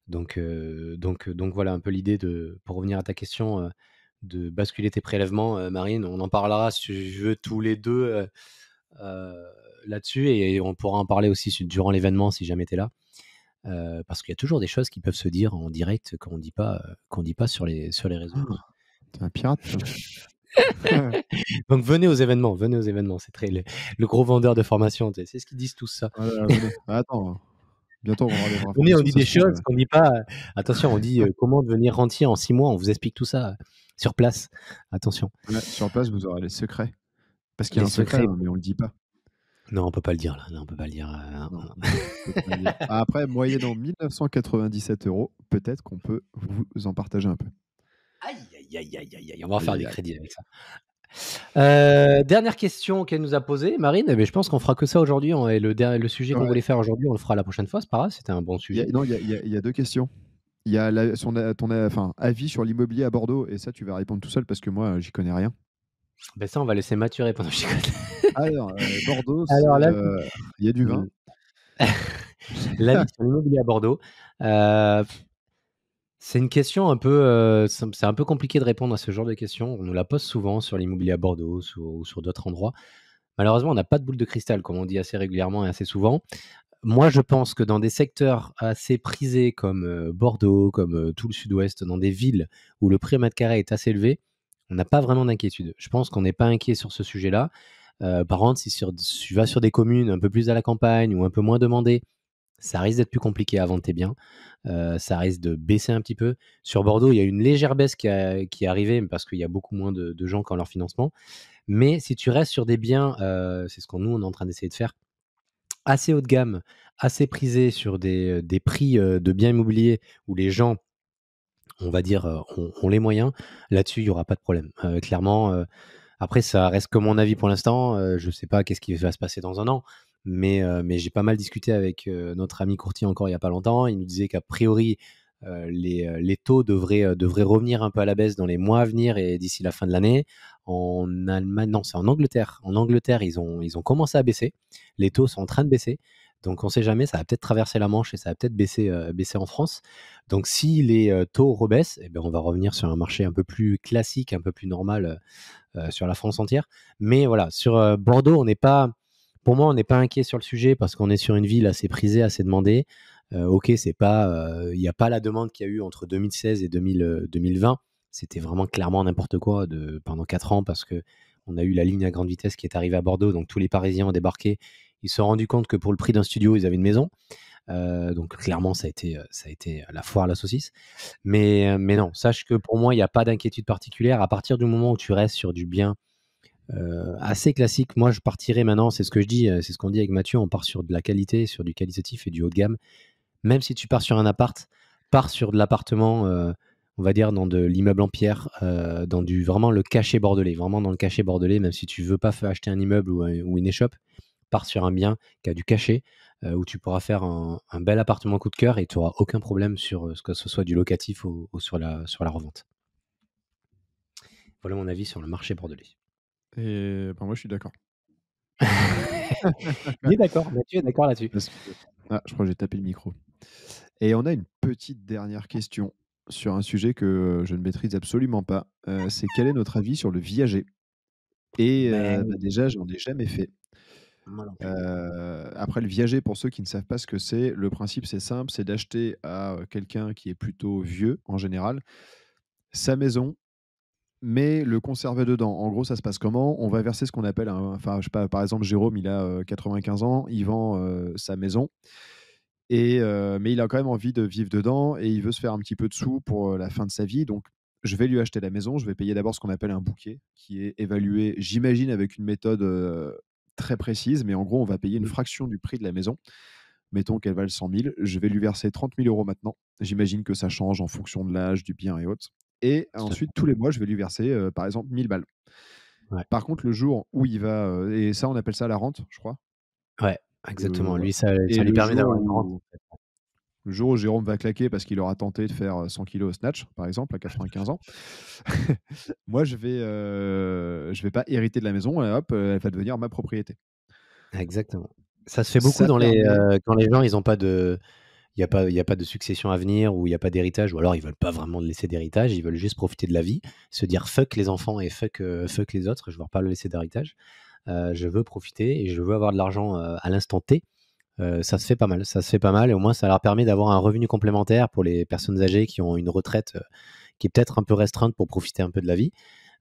Donc voilà un peu l'idée pour revenir à ta question, de basculer tes prélèvements, Marine. On en parlera si tu veux tous les deux euh, là-dessus, et on pourra en parler aussi durant l'événement si jamais tu es là. Parce qu'il y a toujours des choses qui peuvent se dire en direct qu'on dit pas sur les réseaux. Oh, t'es un pirate, toi. Donc venez aux événements. C'est le gros vendeur de formation. C'est ce qu'ils disent tous ça. Voilà, venez. Ah, attends, bientôt on aura des vraies Venez, on formations, dit ça des se trouve. choses qu'on dit pas. Attention, on dit comment devenir rentier en 6 mois. On vous explique tout ça sur place. Attention. Ouais, sur place, vous aurez les secrets. Parce qu'il y a Les un secret, secrets. hein, mais on le dit pas. Non, on peut pas le dire là. Non, on peut pas le dire. Non, on peut pas le dire. Après, moyennant 1997 €, peut-être qu'on peut vous en partager un peu. Aïe, aïe, aïe, aïe, aïe, aïe. On va en faire Aïe, des aïe. crédits avec ça. Dernière question qu'elle nous a posée, Marine. Eh ben, je pense qu'on fera que ça aujourd'hui. Et le sujet qu'on Ouais. voulait faire aujourd'hui, on le fera la prochaine fois. C'est pas grave, c'était un bon sujet. Non, il y a deux questions. Il y a ton avis sur l'immobilier à Bordeaux, et ça, tu vas répondre tout seul parce que moi, j'y connais rien. Ben ça, on va laisser Mathieu répondre. Alors, Bordeaux, Alors là, il y a du vin. l'avis sur l'immobilier à Bordeaux. C'est une question un peu, c'est un peu compliqué de répondre à ce genre de questions. On nous la pose souvent sur l'immobilier à Bordeaux ou sur d'autres endroits. Malheureusement, on n'a pas de boule de cristal, comme on dit assez régulièrement et assez souvent. Moi, je pense que dans des secteurs assez prisés comme Bordeaux, comme tout le sud-ouest, dans des villes où le prix au mètre carré est assez élevé, on n'a pas vraiment d'inquiétude. Je pense qu'on n'est pas inquiet sur ce sujet-là. Par contre, si tu vas sur des communes un peu plus à la campagne ou un peu moins demandées, ça risque d'être plus compliqué à vendre tes biens. Ça risque de baisser un petit peu. Sur Bordeaux, il y a une légère baisse qui est arrivée parce qu'il y a beaucoup moins de gens qui ont leur financement. Mais si tu restes sur des biens, c'est ce qu'on nous on est en train d'essayer de faire, assez haut de gamme, assez prisés sur des prix de biens immobiliers où les gens, on va dire, ont les moyens, là-dessus, il n'y aura pas de problème. Clairement, après, ça reste que mon avis pour l'instant. Je ne sais pas qu'est-ce qui va se passer dans un an. Mais j'ai pas mal discuté avec notre ami courtier encore il n'y a pas longtemps. Il nous disait qu'a priori, les taux devraient revenir un peu à la baisse dans les mois à venir et d'ici la fin de l'année. En Allemagne, non, c'est en Angleterre. En Angleterre, ils ont commencé à baisser. Les taux sont en train de baisser. Donc on ne sait jamais, ça va peut-être traverser la Manche et ça va peut-être baisser en France. Donc si les taux rebaissent, eh ben, on va revenir sur un marché un peu plus classique, un peu plus normal sur la France entière. Mais voilà, sur Bordeaux, pour moi, on n'est pas inquiet sur le sujet parce qu'on est sur une ville assez prisée, assez demandée. Ok, il n'y a pas la demande qu'il y a eu entre 2016 et 2020. C'était vraiment clairement n'importe quoi pendant 4 ans parce que on a eu la ligne à grande vitesse qui est arrivée à Bordeaux. Donc tous les Parisiens ont débarqué. Ils se sont rendus compte que pour le prix d'un studio, ils avaient une maison. Donc clairement, ça a été la foire à la saucisse. Mais non, sache que pour moi, il n'y a pas d'inquiétude particulière. À partir du moment où tu restes sur du bien assez classique, moi je partirais maintenant, c'est ce que je dis, c'est ce qu'on dit avec Mathieu, on part sur de la qualité, sur du qualitatif et du haut de gamme. Même si tu pars sur un appart, pars sur de l'appartement, on va dire dans de l'immeuble en pierre, dans vraiment le cachet bordelais, vraiment dans le cachet bordelais, même si tu veux pas acheter un immeuble ou une échoppe, pars sur un bien qui a du cachet, où tu pourras faire un bel appartement coup de cœur et tu n'auras aucun problème sur ce que ce soit du locatif ou sur la revente. Voilà mon avis sur le marché bordelais. Et moi, je suis d'accord. Il est d'accord, Mathieu est d'accord là-dessus. Je crois que j'ai tapé le micro. Et on a une petite dernière question sur un sujet que je ne maîtrise absolument pas. C'est quel est notre avis sur le viager? Et déjà, j'en ai jamais fait. Moi non plus. Après, le viager, pour ceux qui ne savent pas ce que c'est, le principe, c'est simple, c'est d'acheter à quelqu'un qui est plutôt vieux, en général, sa maison, mais le conserver dedans. En gros, ça se passe comment? On va verser ce qu'on appelle enfin, je sais pas, par exemple, Jérôme, il a 95 ans, il vend sa maison, mais il a quand même envie de vivre dedans et il veut se faire un petit peu de sous pour la fin de sa vie. Donc, je vais lui acheter la maison. Je vais payer d'abord ce qu'on appelle un bouquet, qui est évalué, j'imagine, avec une méthode très précise, mais en gros, on va payer une fraction du prix de la maison. Mettons qu'elle vale 100 000, je vais lui verser 30 000 euros maintenant. J'imagine que ça change en fonction de l'âge, du bien et autres. Et Tout à fait. ensuite, tous les mois, je vais lui verser, par exemple, 1000 balles. Ouais. Par contre, le jour où il va, et ça, on appelle ça la rente, je crois. Ouais, exactement. Voilà. Lui, ça Et lui permet d'avoir une rente. le jour où Jérôme va claquer parce qu'il aura tenté de faire 100 kilos au snatch, par exemple, à 95 ans, moi, je vais pas hériter de la maison et hop, elle va devenir ma propriété. Exactement. Ça se fait beaucoup Ça permet quand les gens, ils ont pas de il y a pas de succession à venir ou il y a pas d'héritage ou alors ils veulent pas vraiment laisser d'héritage, ils veulent juste profiter de la vie, se dire: «Fuck les enfants et fuck les autres, je veux pas leur laisser d'héritage. Je veux profiter et je veux avoir de l'argent, à l'instant T». Ça se fait pas mal, ça se fait pas mal et au moins ça leur permet d'avoir un revenu complémentaire pour les personnes âgées qui ont une retraite, qui est peut-être un peu restreinte pour profiter un peu de la vie,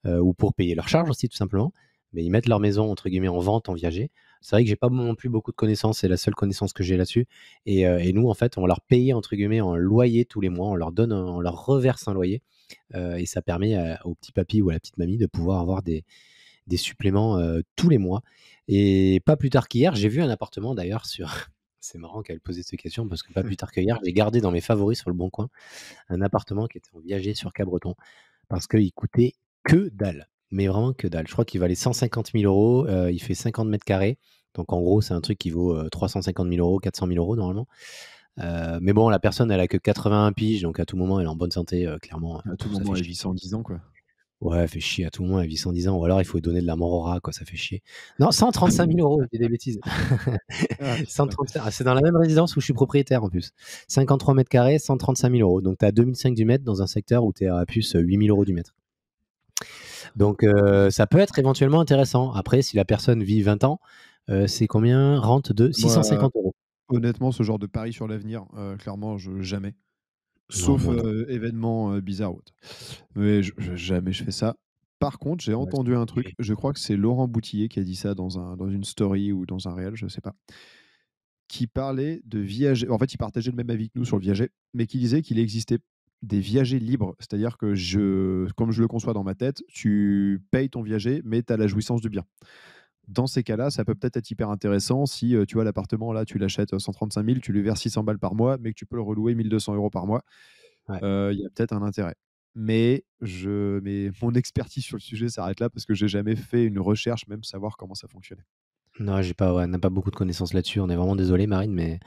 ou pour payer leurs charges aussi tout simplement. Mais ils mettent leur maison entre guillemets «en vente», en viager. C'est vrai que j'ai pas non plus beaucoup de connaissances, c'est la seule connaissance que j'ai là-dessus et nous en fait on va leur payer entre guillemets «en loyer» tous les mois, on leur reverse un loyer, et ça permet au petit papy ou à la petite mamie de pouvoir avoir des suppléments, tous les mois et pas plus tard qu'hier, j'ai vu un appartement d'ailleurs sur c'est marrant qu'elle posait cette question parce que pas plus tard qu'hier, j'ai gardé dans mes favoris sur Le Bon Coin, un appartement qui était en viager sur Cabreton parce qu'il coûtait que dalle, mais vraiment que dalle. Je crois qu'il valait 150 000 €, il fait 50 mètres carrés, donc en gros, c'est un truc qui vaut, 350 000 €, 400 000 € normalement. Mais bon, la personne, elle a que 81 piges, donc à tout moment, elle est en bonne santé, clairement, à tout ça moment, fait elle chier. vit 110 ans, quoi. Ouais, elle fait chier à tout moment, elle vit 110 ans ou alors il faut lui donner de la mort au rat, quoi, ça fait chier. Non, 135 000 €, je dis des bêtises. Ah putain. 135 c'est dans la même résidence où je suis propriétaire en plus. 53 mètres carrés, 135 000 €. Donc tu es à 2 500 du mètre dans un secteur où tu es à plus 8 000 € du mètre. Donc ça peut être éventuellement intéressant. Après, si la personne vit 20 ans, c'est combien? Rente de Moi, 650 €. honnêtement, ce genre de pari sur l'avenir, clairement, jamais. Non, Sauf moi non. événement bizarre ou autre. Mais jamais je fais ça. Par contre, j'ai Ouais, c'est entendu un truc, compliqué. je crois que c'est Laurent Boutillier qui a dit ça dans une story ou dans un réel, je sais pas, qui parlait de viager. En fait, il partageait le même avis que nous sur le viager, mais qui disait qu'il existait des viagers libres. C'est-à-dire que comme je le conçois dans ma tête, tu payes ton viager, mais tu as la jouissance du bien. Dans ces cas-là, ça peut peut-être être hyper intéressant si tu vois l'appartement là, tu l'achètes 135 000, tu lui verses 600 balles par mois, mais que tu peux le relouer 1 200 € par mois. Ouais. Il y a peut-être un intérêt. Mais mon expertise sur le sujet s'arrête là parce que j'ai jamais fait une recherche, même savoir comment ça fonctionnait. Non, j'ai pas ouais, on n'a pas beaucoup de connaissances là-dessus. On est vraiment désolé Marine, mais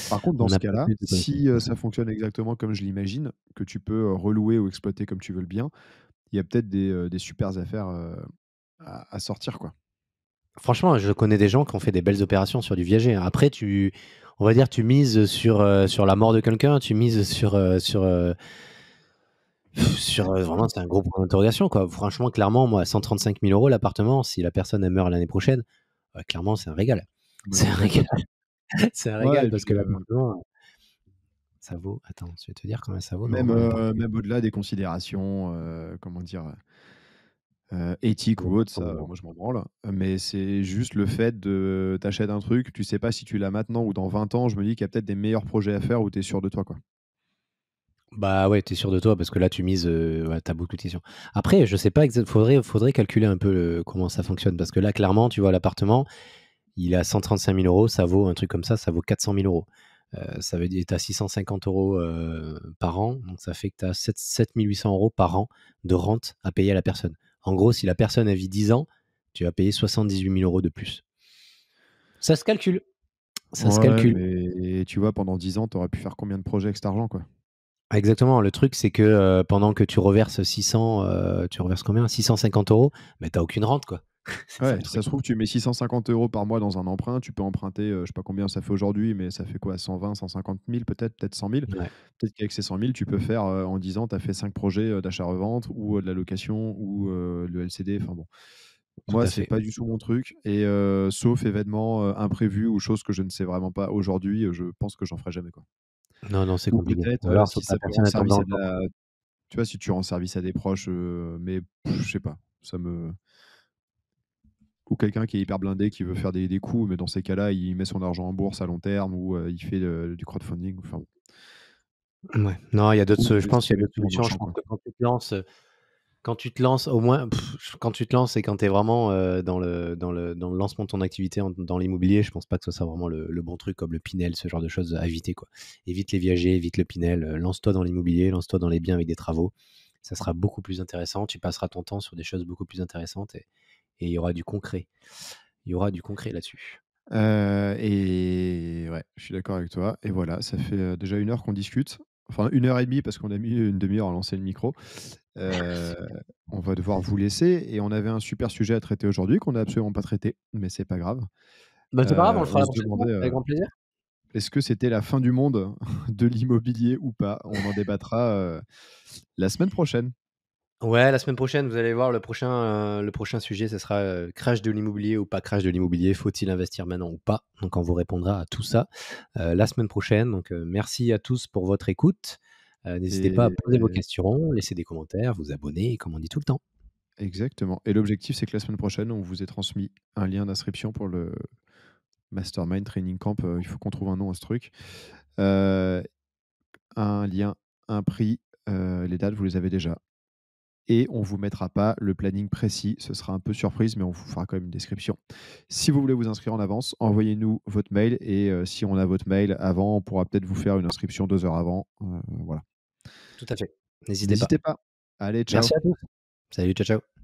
Par contre, on dans ce n'a pas cas-là, plus de connaissances si que ça. ça fonctionne exactement comme je l'imagine, que tu peux relouer ou exploiter comme tu veux le bien, il y a peut-être des supers affaires à sortir, quoi. Franchement, je connais des gens qui ont fait des belles opérations sur du viager, hein. Après on va dire tu mises sur la mort de quelqu'un, tu mises vraiment c'est un gros point d'interrogation, quoi. Franchement, clairement, moi, à 135 000 € l'appartement, si la personne elle meurt l'année prochaine, clairement c'est un régal. Bah, C'est un régal, complètement. c'est un Ouais, régal et parce puis que l'appartement, ça vaut attends, je vais te dire combien ça vaut même, normalement l'appart. même au-delà des considérations, comment dire? Éthique ou autre, ça, moi je m'en branle. Mais c'est juste le fait de t'achètes un truc, tu sais pas si tu l'as maintenant ou dans 20 ans, je me dis qu'il y a peut-être des meilleurs projets à faire où tu es sûr de toi, quoi. Bah, ouais, tu es sûr de toi parce que là tu mises, ouais, tu as beaucoup de questions. Après, je sais pas faudrait calculer un peu comment ça fonctionne parce que là, clairement, tu vois l'appartement, il est à 135 000 €, ça vaut un truc comme ça vaut 400 000 €. Ça veut dire tu as 650 € par an, donc ça fait que tu as 7 800 € par an de rente à payer à la personne. En gros, si la personne elle vit 10 ans, tu vas payer 78 000 € de plus. Ça se calcule, ça se Ouais, calcule. mais tu vois, pendant 10 ans, tu aurais pu faire combien de projets avec cet argent, quoi? Exactement, le truc c'est que, pendant que tu reverses 600, tu reverses combien? 650 €, mais tu as aucune rente, quoi. C'est ça Ouais, le si ça truc. se trouve, tu mets 650 € par mois dans un emprunt, tu peux emprunter, je sais pas combien ça fait aujourd'hui, mais ça fait quoi? 120-150 000 peut-être 100 000. Ouais, Peut-être qu'avec ces 100 000, tu peux faire, en 10 ans, tu as fait 5 projets, d'achat-revente ou, de la location ou, le LCD, enfin bon. tout Moi, à c'est fait. pas du tout mon truc et sauf événement, imprévu ou chose que je ne sais vraiment pas aujourd'hui, je pense que j'en ferai jamais, quoi. Non, non, c'est Ou compliqué. peut-être, Ou alors faut si que la ça peut personne rendre elle tombe service dans à le de panneau. la Tu vois, si tu rends service à des proches, mais je sais pas, ça me ou quelqu'un qui est hyper blindé, qui veut faire des coups, mais dans ces cas-là, il met son argent en bourse à long terme ou il fait, du crowdfunding, enfin bon. Ouais. Non, il y a Ou d'autres je pense investit qu'il y a d'autres directement dans le solutions. Je champ, pense quoi. que quand tu te lances au moins quand tu te lances et quand tu es vraiment, dans le lancement de ton activité dans l'immobilier, je pense pas que ce soit vraiment le bon truc comme le Pinel, ce genre de choses à éviter, quoi. Évite les viagers, évite le Pinel, lance-toi dans l'immobilier, lance-toi dans les biens avec des travaux. Ça sera beaucoup plus intéressant. Tu passeras ton temps sur des choses beaucoup plus intéressantes et il y aura du concret. Il y aura du concret là-dessus. Et ouais, je suis d'accord avec toi et voilà, ça fait, déjà 1 heure qu'on discute. Enfin 1 heure et demie parce qu'on a mis une demi heure à lancer le micro. Heu, on va devoir vous laisser et on avait un super sujet à traiter aujourd'hui qu'on n'a absolument pas traité, mais c'est pas grave. Bah, c'est pas grave, on le fera On la se prochaine fois, demandait, avec grand plaisir. est-ce que c'était la fin du monde de l'immobilier ou pas? On en débattra, la semaine prochaine. Ouais, la semaine prochaine, vous allez voir le prochain sujet, ce sera, crash de l'immobilier ou pas crash de l'immobilier, faut-il investir maintenant ou pas? Donc on vous répondra à tout ça, la semaine prochaine. Donc, merci à tous pour votre écoute. N'hésitez pas à Et poser vos questions, laisser des commentaires, vous abonner, comme on dit tout le temps. exactement et l'objectif, c'est que la semaine prochaine, on vous ait transmis un lien d'inscription pour le Mastermind Training Camp, il faut qu'on trouve un nom à ce truc. Heu, un lien, un prix, les dates, vous les avez déjà et on vous mettra pas le planning précis. Ce sera un peu surprise, mais on vous fera quand même une description. Si vous voulez vous inscrire en avance, envoyez-nous votre mail et si on a votre mail avant, on pourra peut-être vous faire une inscription 2 heures avant, voilà. Tout à fait. N'hésitez pas. N'hésitez pas. Allez, ciao. Merci à tous. Salut, ciao, ciao.